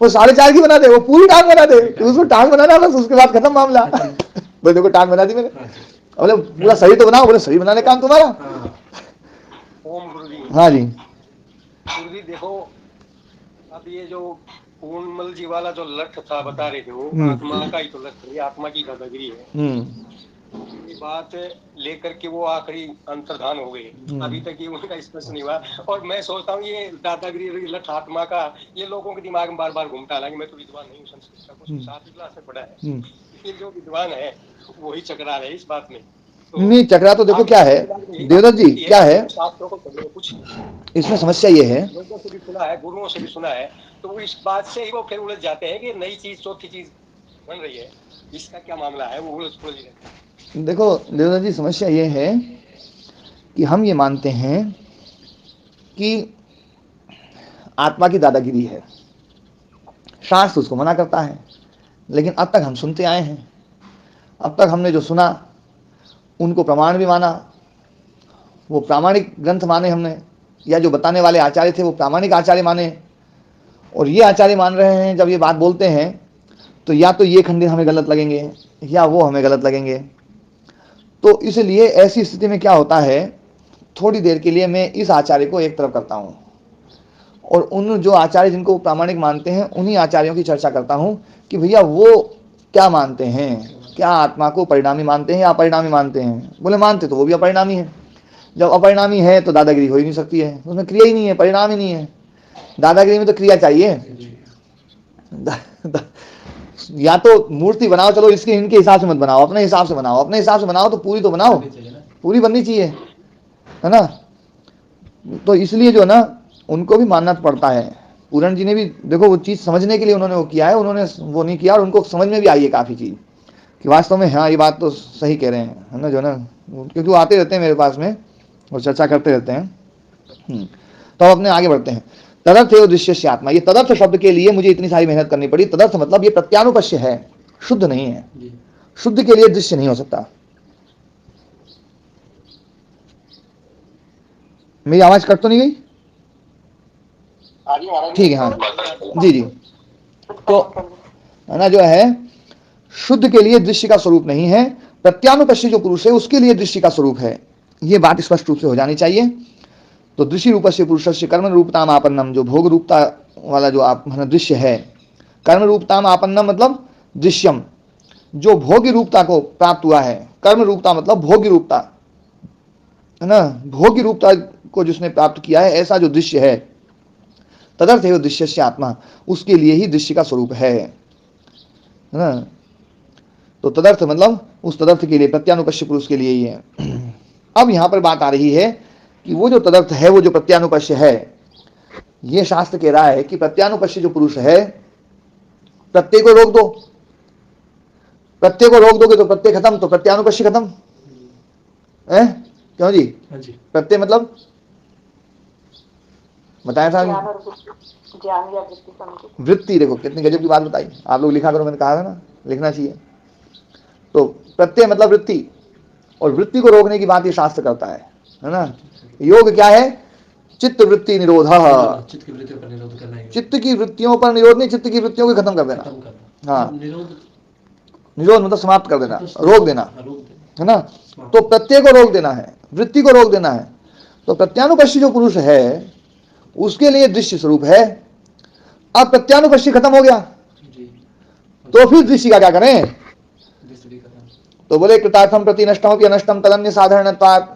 S1: वो 4.5 की बना दे, वो पूरी टांग बना दे, तो उसको टांग बनाना बस, उसके बाद खत्म मामला। बोले देखो टांग बना दी मैंने, बोले पूरा सही तो बनाओ, बोले सही बनाने काम तुम्हारा।
S5: ओम गुरु जी।
S1: हाँ जी
S5: गुरु जी देखो, अब ये जो पूर्णमल जी वाला जो लक्ष्य था बता रहे थे वो आत्मा का ही तो लक्ष्य है, आत्मा की दादागिरी है। ये बात लेकर के वो आखिरी अंतर्धान हो गए। अभी तक ये उनका स्पष्ट नहीं हुआ। और मैं सोचता हूँ ये दादागिरी लक्ष्य आत्मा का ये लोगों के दिमाग में बार बार घूमता। हालांकि मैं तो विद्वान नहीं हूँ, संस्कृत का कुछ 7वीं क्लास में पढ़ा है, लेकिन जो विद्वान है वही चकरा रहे इस बात में।
S1: नहीं चकरा तो देखो क्या है देवदत्त जी, क्या है
S5: कुछ
S1: इसमें समस्या ये है,
S5: लोगों से भी सुना है, गुरुओं से भी सुना है, तो वो इस बात से ही वो फिर उलझ जाते हैं कि नई चीज चौथी चीज बन रही है, इसका क्या मामला है, वो उलझ रहते हैं।
S1: देखो देवदत्त जी समस्या ये है कि हम ये मानते हैं कि आत्मा की दादागिरी है, शास्त्र उसको मना करता है, लेकिन अब तक हम सुनते आए हैं, अब तक हमने जो सुना उनको प्रमाण भी माना, वो प्रामाणिक ग्रंथ माने हमने, या जो बताने वाले आचार्य थे वो प्रामाणिक आचार्य माने। और ये आचार्य मान रहे हैं जब ये बात बोलते हैं तो या तो ये खंडित हमें गलत लगेंगे या वो हमें गलत लगेंगे। तो इसलिए ऐसी स्थिति में क्या होता है थोड़ी देर के लिए मैं इस आचार्य को एक तरफ करता हूँ और उन जो आचार्य जिनको प्रामाणिक मानते हैं उन्हीं आचार्यों की चर्चा करता हूँ कि भैया वो क्या मानते हैं, क्या आत्मा को परिणामी मानते हैं या अपरिणामी मानते हैं। बोले मानते तो वो भी अपरिणामी है। जब अपरिणामी है तो दादागिरी हो ही नहीं सकती है, उसमें क्रिया ही नहीं है, परिणाम ही नहीं है। दादागिरी में तो क्रिया चाहिए। या तो मूर्ति बनाओ, चलो इसके इनके हिसाब से मत बनाओ, अपने हिसाब से बनाओ, अपने हिसाब से बनाओ तो पूरी तो बनाओ, पूरी बननी चाहिए, है ना। तो इसलिए जो ना उनको भी मानना पड़ता है। पूरण जी ने भी देखो वो चीज़ समझने के लिए उन्होंने वो किया है, उन्होंने वो नहीं किया और उनको समझ में भी आई है काफ़ी चीज़ कि वास्तव में हाँ ये बात तो सही कह रहे हैं, है ना, जो ना, क्योंकि वो आते रहते हैं मेरे पास में और चर्चा करते रहते हैं। तो अब अपने आगे बढ़ते हैं। तदर्थ है दृश्य से आत्मा। ये तदर्थ शब्द के लिए मुझे इतनी सारी मेहनत करनी पड़ी। तदर्थ मतलब ये प्रत्यानुपश्य है, शुद्ध नहीं है। शुद्ध के लिए दृश्य नहीं हो सकता। मेरी आवाज कट तो नहीं गई? ठीक है, हाँ जी जी। तो है ना, जो है शुद्ध के लिए दृश्य का स्वरूप नहीं है, प्रत्यानुपश्य जो पुरुष है उसके लिए दृश्य का स्वरूप है। ये बात स्पष्ट रूप से हो जानी चाहिए। तो दृश्य रूपस्य पुरुषस्य कर्म रूपताम आपन्नम, जो भोग रूपता वाला जो आप दृश्य है, कर्म रूपताम आपन्नम मतलब दृश्यम, जो भोग्य रूपता को प्राप्त हुआ है। कर्म रूपता मतलब भोग्य रूपता, है ना, भोग्य रूपता को जिसने प्राप्त किया है, ऐसा जो दृश्य है, तदर्थ है दृश्य से आत्मा, उसके लिए ही दृश्य का स्वरूप है ना। तो तदर्थ मतलब उस तदर्थ के लिए, प्रत्यानुपश्य पुरुष के लिए ही है। अब यहां पर बात आ रही है कि वो जो तदर्थ है, वो जो प्रत्यानुपश्य है, ये शास्त्र कह रहा है कि प्रत्यानुपश्य जो पुरुष है, प्रत्यय को रोक दो, प्रत्यय को रोक दोगे तो प्रत्यय खत्म, तो प्रत्यानुपश्य खत्म है। क्यों जी? प्रत्यय मतलब बताया था वृत्ति। देखो कितनी गजब की बात बताई। आप लोग लिखा करो, मैंने कहा था ना लिखना चाहिए। तो प्रत्यय मतलब वृत्ति, और वृत्ति को रोकने की बात ये शास्त्र करता है ना। योग क्या है? चित्त वृत्ति निरोध। चित्त की वृत्तियों पर निरोध नहीं, चित्त की वृत्तियों को खत्म कर देना। हाँ, निरोध मतलब समाप्त कर देना, रोक देना, है ना। तो प्रत्यय को रोक देना है, वृत्ति को रोक देना है। तो प्रत्यानुपश्य जो पुरुष है उसके लिए दृश्य स्वरूप है। अब प्रत्यानुपश्य खत्म हो गया तो फिर दृश्य का क्या करें? तो बोले कृतार्थम प्रति नष्टम अपि अनष्टम तदन्य साधारणत्वात्।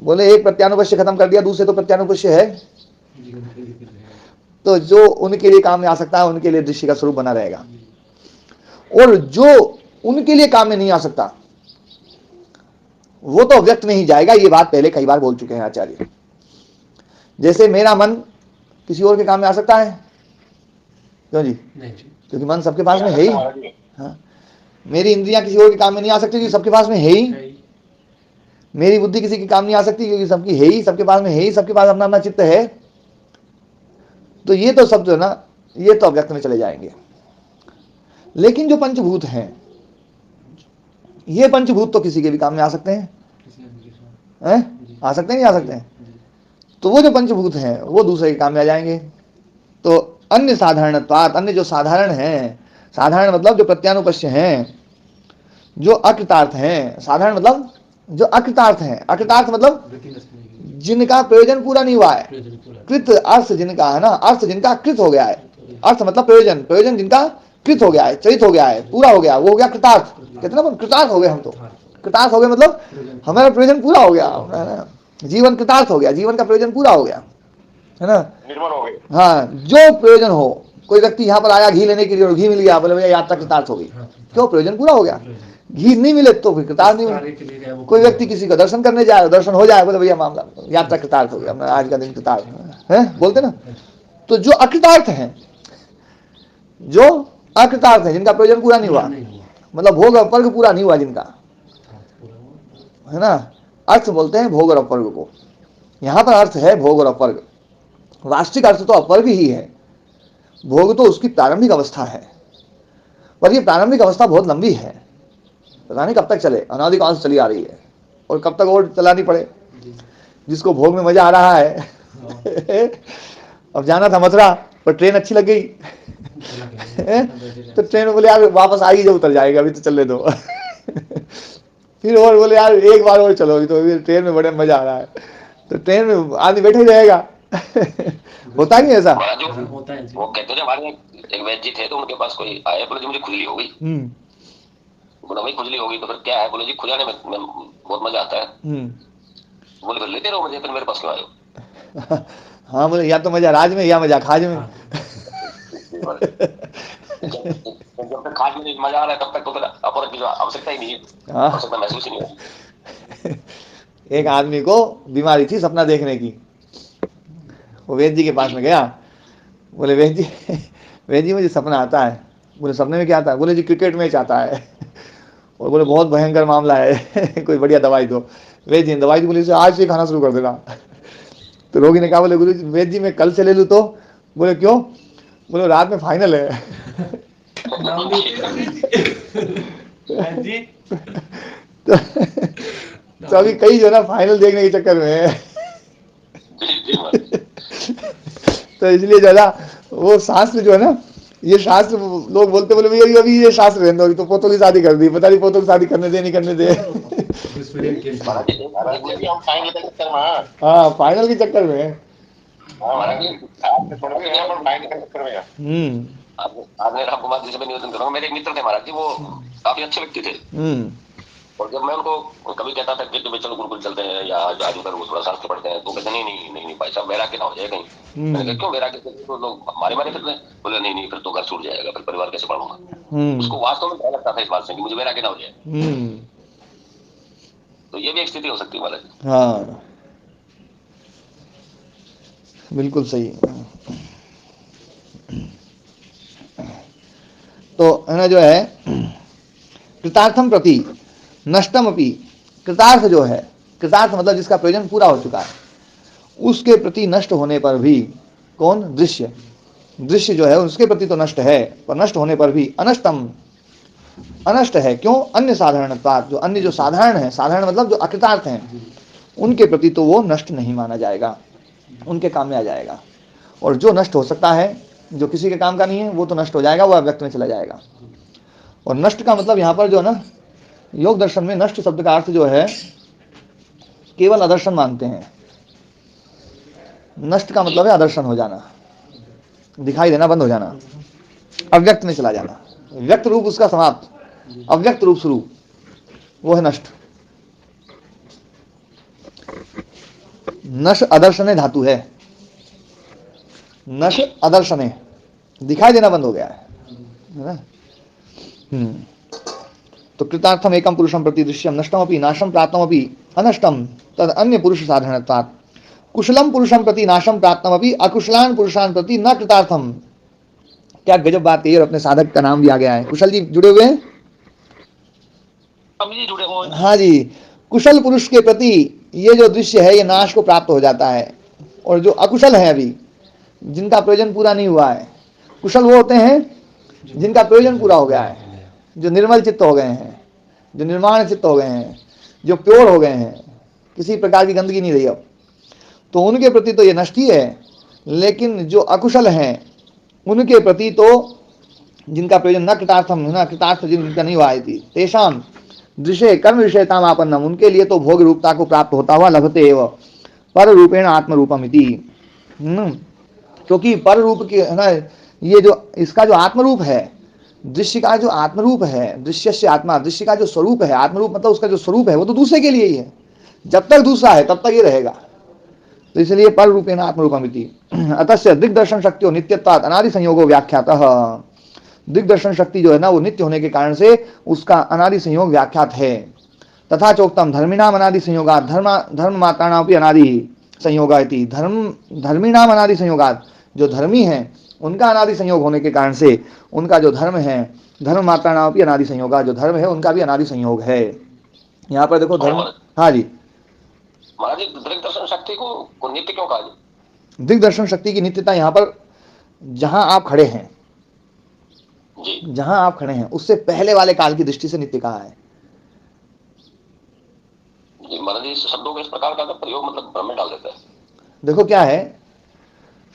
S1: बोले एक प्रत्यानुपश्य खत्म कर दिया, दूसरे तो प्रत्यानुपश्य है, तो जो उनके लिए काम में आ सकता है उनके लिए दृश्य का स्वरूप बना रहेगा, और जो उनके लिए काम में नहीं आ सकता वो तो व्यक्त में ही जाएगा। ये बात पहले कई बार बोल चुके हैं आचार्य। जैसे मेरा मन किसी और के काम में आ सकता है? क्यों जी? नहीं, क्योंकि मन सबके पास में है ही। हाँ, मेरी इंद्रियां किसी और के काम में नहीं आ सकती क्योंकि सबके पास में है ही। मेरी बुद्धि किसी के काम नहीं आ सकती क्योंकि सबकी है ही, सबके पास में है ही, सबके पास अपना अपना चित्त है। तो ये तो सब जो है ना, ये तो अव्यक्त में चले जाएंगे। लेकिन जो पंचभूत हैं, ये पंचभूत तो किसी के भी काम में आ सकते हैं, आ सकते हैं, नहीं आ सकते हैं? तो वो जो पंचभूत हैं वो दूसरे के काम में आ जाएंगे। तो अन्य साधारणत्वात्, अन्य जो साधारण हैं, साधारण मतलब जो प्रत्यानुपश्य हैं, जो अकृतार्थ हैं। साधारण मतलब जो अकृतार्थ हैं। अकृतार्थ मतलब जिनका प्रयोजन पूरा नहीं हुआ है। कृत अर्थ जिनका है ना, अर्थ जिनका कृत हो गया है। अर्थ मतलब प्रयोजन, प्रयोजन जिनका कृत हो गया है, चरित हो गया है, पूरा हो गया, वो हो गया कृतार्थ। कितना कृतार्थ हो गए हम तो। कृतार्थ हो गए मतलब हमारा प्रयोजन पूरा हो गया, है ना। जीवन कृतार्थ हो गया, जीवन का प्रयोजन पूरा हो गया, है ना, निर्मल हो गया। हाँ, जो प्रयोजन हो। कोई व्यक्ति यहाँ पर आया घी लेने के लिए और घी मिल गया, बोले भैया यात्रा कृतार्थ हो गई। क्यों? प्रयोजन पूरा हो गया। घी नहीं मिले तो फिर कृतार्थ नहीं मिले। कोई व्यक्ति किसी का दर्शन करने जाए, दर्शन हो जाए, बोले भैया मामला यात्रा कृतार्थ हो गया, आज का दिन कृतार्थ है, बोलते ना। तो जो अकृतार्थ हैं, जो अकृतार्थ है, जिनका प्रयोजन पूरा नहीं हुआ, मतलब भोग अपवर्ग पूरा नहीं हुआ जिनका, है ना। अर्थ बोलते हैं भोग और अपवर्ग को। यहां पर अर्थ है भोग और अपवर्ग। वास्तविक अर्थ तो अपवर्ग ही है। भोग तो उसकी प्रारंभिक अवस्था है, पर ये प्रारंभिक अवस्था बहुत लंबी है, पता नहीं कब तक चले, अनादिकाल से चली आ रही है, और कब तक और चलानी पड़े। जिसको भोग में मजा आ रहा है अब जाना था मथुरा, पर ट्रेन अच्छी लग गई तो ट्रेन में बोले यार वापस आ ही जो उतर जाएगा, अभी तो चलने दो फिर और बोले यार एक बार और चलो, तो ट्रेन में बड़े मजा आ रहा तो ट्रेन में आदमी बैठा ही रहेगा। होता नहीं ऐसा?
S2: होता है। वो कहते थे हमारे एक वैद्य जी थे, तो उनके पास कोई आया, बोले जी मुझे खुजली हो गई। बोला भाई खुजली हो गई तो फिर क्या है? बोले जी खुजाने में बहुत मजा आता है। बोले फिर लेते रहो मुझे, फिर मेरे पास क्यों आए हो?
S1: हाँ बोले या तो मजा राज में या मजा खाज में।
S2: जब तक खाज में मजा आ रहा है तब तक तो फिर अपराध की आवश्यकता ही नहीं है, आवश्यकता महसूस ही नहीं है।
S1: एक आदमी को बीमारी थी सपना देखने की, वो वैद्य जी के पास में गया। बोले वैद्य जी मुझे सपना आता है। बोले सपने में क्या आता है? बोले जी क्रिकेट मैच आता है। और बोले बहुत भयंकर मामला है, कोई बढ़िया दवाई दो। वैद्य जी ने दवाई दी, बोले इसे आज से खाना शुरू कर देना। तो रोगी ने कहा बोले गुरु जी वैद्य जी मैं कल से ले लूँ तो? बोले क्यों? बोले रात में फाइनल है। तो अभी कई जो ना फाइनल देखने के चक्कर में है। तो इसलिए जो है ना वो शास्त्र जो है ना, ये शास्त्र लोग बोलते बोले भैया अभी ये शास्त्र रहने दो, तो पोतों की शादी कर दी, पता नहीं पोतों की शादी करने दे नहीं करने दे। हाँ फाइनल के चक्कर में।
S2: आपने आपको बात जिसे मैं निवेदन करूंगा, मेरे एक मित्र थे महाराज जी, वो काफी अच्छे व्यक्ति थे। और जब मैं उनको कभी कहता था कि चलो गुरुकुल चलते हैं या आज उधर थोड़ा शास्त्र पढ़ते हैं, तो कहते नहीं भाई साहब वैराग्य ना हो जाए कहीं। मैंने कहा क्यों वैराग्य? तो लोग मारे फिरते हैं। बोले नहीं फिर तो घर छूट जाएगा, फिर परिवार कैसे पढ़ूंगा। उसको वास्तव में भय लगता था इस बात से कि मुझे वैराग्य ना हो जाए। तो ये भी एक स्थिति हो सकती है महाराज।
S1: हाँ बिल्कुल सही। तो है ना जो है कृतार्थम प्रति नष्टम अपि, कृतार्थ जो है, कृतार्थ मतलब जिसका प्रयोजन पूरा हो चुका है, उसके प्रति नष्ट होने पर भी कौन? दृश्य। दृश्य जो है उसके प्रति तो नष्ट है, पर नष्ट होने पर भी अनष्टम, अनष्ट है। क्यों? अन्य साधारणत्वात्, जो अन्य जो साधारण है, साधारण मतलब जो अकृतार्थ हैं, उनके प्रति तो वो नष्ट नहीं माना जाएगा, उनके काम में आ जाएगा। और जो नष्ट हो सकता है, जो किसी के काम का नहीं है, वो तो नष्ट हो जाएगा, वो अव्यक्त में चला जाएगा। और नष्ट का मतलब यहाँ पर जो है ना, योग दर्शन में नष्ट शब्द का अर्थ जो है केवल अदर्शन मानते हैं। नष्ट का मतलब है अदर्शन हो जाना, दिखाई देना बंद हो जाना, अव्यक्त में चला जाना। व्यक्त रूप उसका समाप्त, अव्यक्त रूप शुरू, वो है नष्ट। नश अदर्शने धातु है, नश अदर्शने, दिखाई देना बंद हो गया है ना। तो कृतार्थम एकम पुरुषम प्रति दृश्यम नष्टमपि नाशम प्राप्तमपि अनष्टम तद अन्य पुरुष साधारणत्वात् कुशलम पुरुषम प्रति नाशम प्राप्तमपि अकुशलान पुरुषान प्रति न कृतार्थम। क्या गजब बात है। और अपने साधक का नाम भी आ गया है, कुशल जी जुड़े हुए हैं?
S2: जुड़े हुए।
S1: हाँ जी, कुशल पुरुष के प्रति ये जो दृश्य है ये नाश को प्राप्त हो जाता है। और जो अकुशल है, अभी जिनका प्रयोजन पूरा नहीं हुआ है, कुशल वो होते हैं जिनका प्रयोजन पूरा हो गया है, जो निर्मल चित्त हो गए हैं, जो निर्माण चित्त हो गए हैं, जो प्योर हो गए हैं, किसी प्रकार की गंदगी नहीं रही अब, तो उनके प्रति तो ये नष्ट ही है। लेकिन जो अकुशल हैं उनके प्रति तो जिनका प्रयोजन न कृतार्थम, न कृतार्थ जिनका नहीं हुआ थी, तेषाम दृश्य कर्म विषयताम आपन्नम, उनके लिए तो भोग रूपता को प्राप्त होता हुआ लभते एव पर रूपेण आत्मरूपम इति। क्योंकि पर रूप के है ना, ये जो इसका जो आत्मरूप है, दृश्य का जो आत्मरूप है, दृश्य से आत्मा, दृश्य का जो स्वरूप है, आत्मरूप मतलब उसका जो स्वरूप है वो तो दूसरे के लिए ही है। जब तक दूसरा है तब तक ये रहेगा, तो इसलिए पर रूपेण आत्मरूपम इति। अतस्य दिग्दर्शन शक्तियों नित्यत्वात् अनादि संयोगो व्याख्यातः। दिग्दर्शन शक्ति जो है ना वो नित्य होने के कारण से उसका अनादि संयोग व्याख्यात है। तथा चोक्तम धर्मिणाम अनादि संयोगात् धर्म मात्राणाम भी अनादि संयोगा इति। धर्मिणाम अनादि संयोगात्, जो धर्मी हैं उनका अनादि संयोग होने के कारण से उनका जो धर्म है, धर्म मात्राणाम भी अनादि संयोगा, जो धर्म है उनका भी अनादि संयोग है। यहाँ पर देखो धर्म, हाँ जी
S2: महाराज दिग्दर्शन शक्ति को नित्य क्यों कहा?
S1: दिग्दर्शन शक्ति की नित्यता यहाँ पर जहां आप खड़े हैं, जहां आप खड़े हैं उससे पहले वाले काल की दृष्टि से नित्य कहा है।
S2: महाराज इस शब्दों का इस प्रकार का प्रयोग मतलब भ्रम में डाल देता है।
S1: देखो क्या है,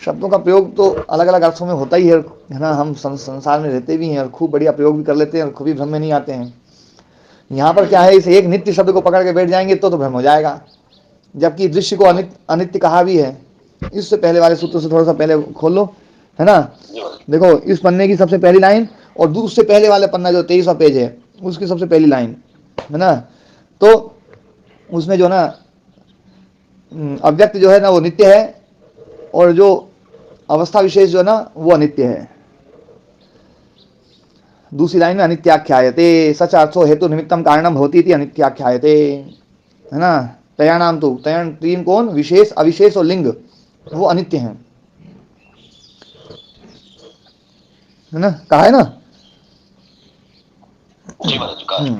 S1: शब्दों का प्रयोग तो अलग अलग अर्थों में होता ही है ना। हम संसार में रहते भी हैं और खूब बढ़िया प्रयोग भी कर लेते हैं और खूब ही भ्रम में नहीं आते हैं। यहाँ पर क्या है, इस एक नित्य शब्द को पकड़ के बैठ जाएंगे तो भ्रम हो जाएगा। जबकि दृश्य को अनित्य कहा भी है। इससे पहले वाले सूत्र से थोड़ा सा पहले खोल लो, है ना। देखो इस पन्ने की सबसे पहली लाइन और उससे पहले वाले पन्ना जो 23वां पेज है उसकी सबसे पहली लाइन, है ना। तो उसमें जो ना अव्यक्त जो है ना वो नित्य है और जो अवस्था विशेष जो है ना वो अनित्य है। दूसरी लाइन में अनित्याख्यायते सच अर्थो हेतु निमित्तम कारणम भवति इति अनित्याख्यायते, है ना। तयानाम तो तयन तीन कौन, विशेष अविशेष और लिंग, वो अनित्य हैं, है ना, कहा है ना।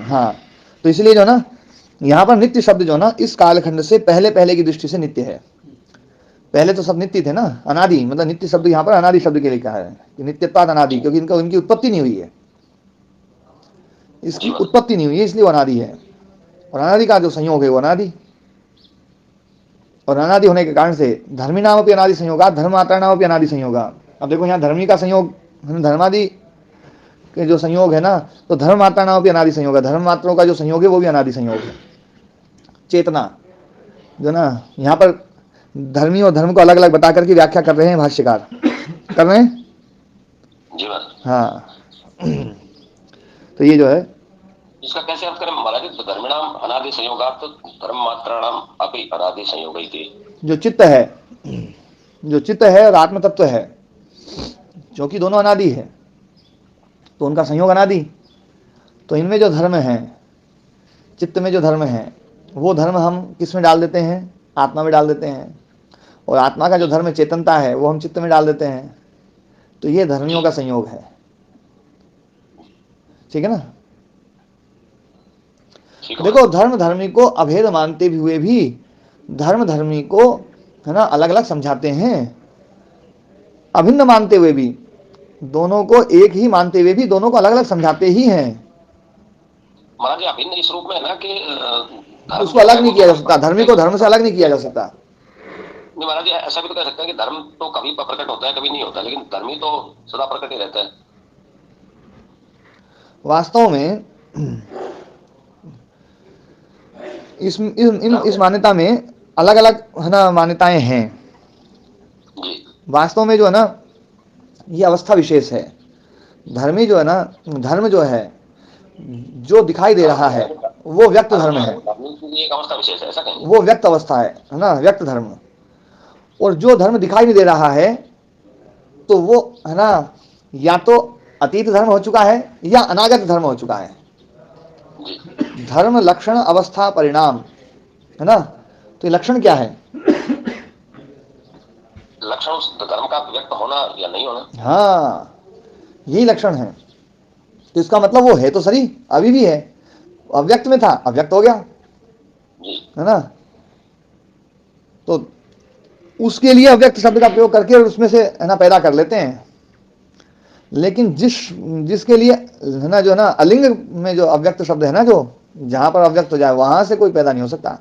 S1: हाँ, तो इसलिए जो ना यहाँ पर नित्य शब्द जो ना इस कालखंड से पहले पहले की दृष्टि से नित्य है। पहले तो सब नित्य थे ना, अनादि, मतलब नित्य शब्द यहाँ पर अनादि शब्द के लिए कहा है कि नित्यत्वाद अनादि, क्योंकि इनका इनकी उत्पत्ति नहीं हुई है, इसकी उत्पत्ति नहीं हुई है इसलिए वो अनादि है। और अनादि का जो संयोग है वो अनादि, और अनादि होने के कारण से धर्मी नाम भी अनादि संयोगा, धर्मात्रा नाम भी अनादि संयोगा। अब देखो यहाँ धर्मी का संयोग, धर्मादि के जो संयोग है ना, तो धर्मात्रा नाम भी अनादि संयोग है, धर्म मात्रों का जो संयोग है वो भी अनादि संयोग है। चेतना जो ना यहाँ पर धर्मी और धर्म को अलग अलग बता करके व्याख्या कर रहे हैं भाष्यकार, कर रहे हैं। हाँ तो ये जो है
S2: इसका कैसे अर्थ करें महाराज, धर्मिणाम अनादि संयोगात् धर्म मात्राणाम अपि अनादि संयोगैति।
S1: जो चित्त है और आत्म तत्व है, जो कि दोनों अनादि है, तो उनका संयोग अनादि। तो इनमें जो धर्म है, चित्त में जो धर्म है, वो धर्म हम किस में डाल देते हैं, आत्मा में डाल देते हैं, और आत्मा का जो धर्म चेतनता है वो हम चित्त में डाल देते हैं। तो ये धर्मियों का संयोग है, ठीक है ना। देखो धर्म धर्मी को अभेद मानते भी हुए भी धर्म धर्मी को, है ना, अलग अलग समझाते हैं। अभिन्न मानते हुए भी, दोनों को एक ही मानते हुए भी दोनों को अलग अलग समझाते ही हैं।
S2: महाराज अभिन्न इस रूप में है ना कि
S1: उसको अलग नहीं किया जा सकता, धर्मी को धर्म से अलग नहीं किया जा सकता।
S2: नहीं महाराज, ऐसा भी तो कह सकते हैं कि धर्म तो कभी प्रकट होता है कभी नहीं होता, लेकिन धर्मी तो सदा प्रकट ही रहता है।
S1: वास्तव में इस मान्यता में अलग अलग, है ना, मान्यताएं हैं। वास्तव में जो है ना ये अवस्था विशेष है। धर्मी जो है ना, धर्म जो है जो दिखाई दे रहा है वो व्यक्त धर्म है,
S2: एक अवस्था विशेष है, ऐसा कहें।
S1: वो व्यक्त अवस्था है ना, व्यक्त धर्म। और जो धर्म दिखाई नहीं दे रहा है तो वो, है ना, या तो अतीत धर्म हो चुका है या अनागत धर्म हो चुका है। धर्म लक्षण अवस्था परिणाम, है ना। तो ये लक्षण क्या है?
S2: लक्षण उस धर्म का व्यक्त होना या नहीं होना।
S1: हाँ, यही लक्षण है। तो इसका मतलब वो है तो सही, अभी भी है, अव्यक्त में था, अव्यक्त हो गया, है ना। तो उसके लिए अव्यक्त शब्द का प्रयोग करके उसमें से, है ना, पैदा कर लेते हैं। लेकिन जिसके लिए, है ना, जो है ना अलिंग में जो अव्यक्त शब्द है ना, जो जहां पर अव्यक्त हो जाए वहां से कोई पैदा नहीं हो सकता।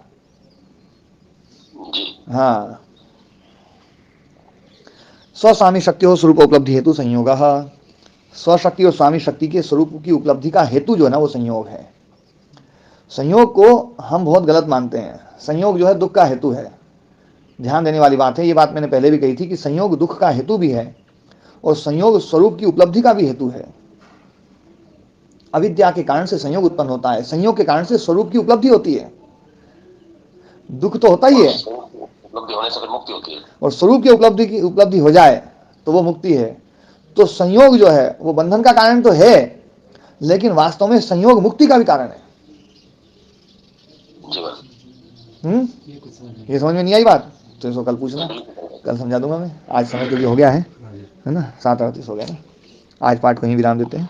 S1: हाँ, स्वस्वामी शक्ति हो स्वरूप उपलब्धि हेतु संयोग। स्वशक्ति और स्वामी शक्ति के स्वरूप की उपलब्धि का हेतु जो है ना वो संयोग है। संयोग को हम बहुत गलत मानते हैं। संयोग जो है दुख का हेतु है। ध्यान देने वाली बात है, ये बात मैंने पहले भी कही थी कि संयोग दुख का हेतु भी है और संयोग स्वरूप की उपलब्धि का भी हेतु है। अविद्या के कारण से संयोग उत्पन्न होता है, संयोग के कारण से स्वरूप की उपलब्धि होती है। दुख तो होता ही है,
S2: उपलब्धि होने से फिर मुक्ति होती है, और
S1: स्वरूप की उपलब्धि हो जाए तो वो मुक्ति है। तो संयोग जो है वो बंधन का कारण तो है, लेकिन वास्तव में संयोग मुक्ति का भी कारण है। ये समझ में नहीं आई बात तो इसको कल पूछना, कल समझा दूंगा मैं। आज समय के लिए हो गया है ना, 7:38 हो गया ना। आज पाठ को ही विराम देते हैं।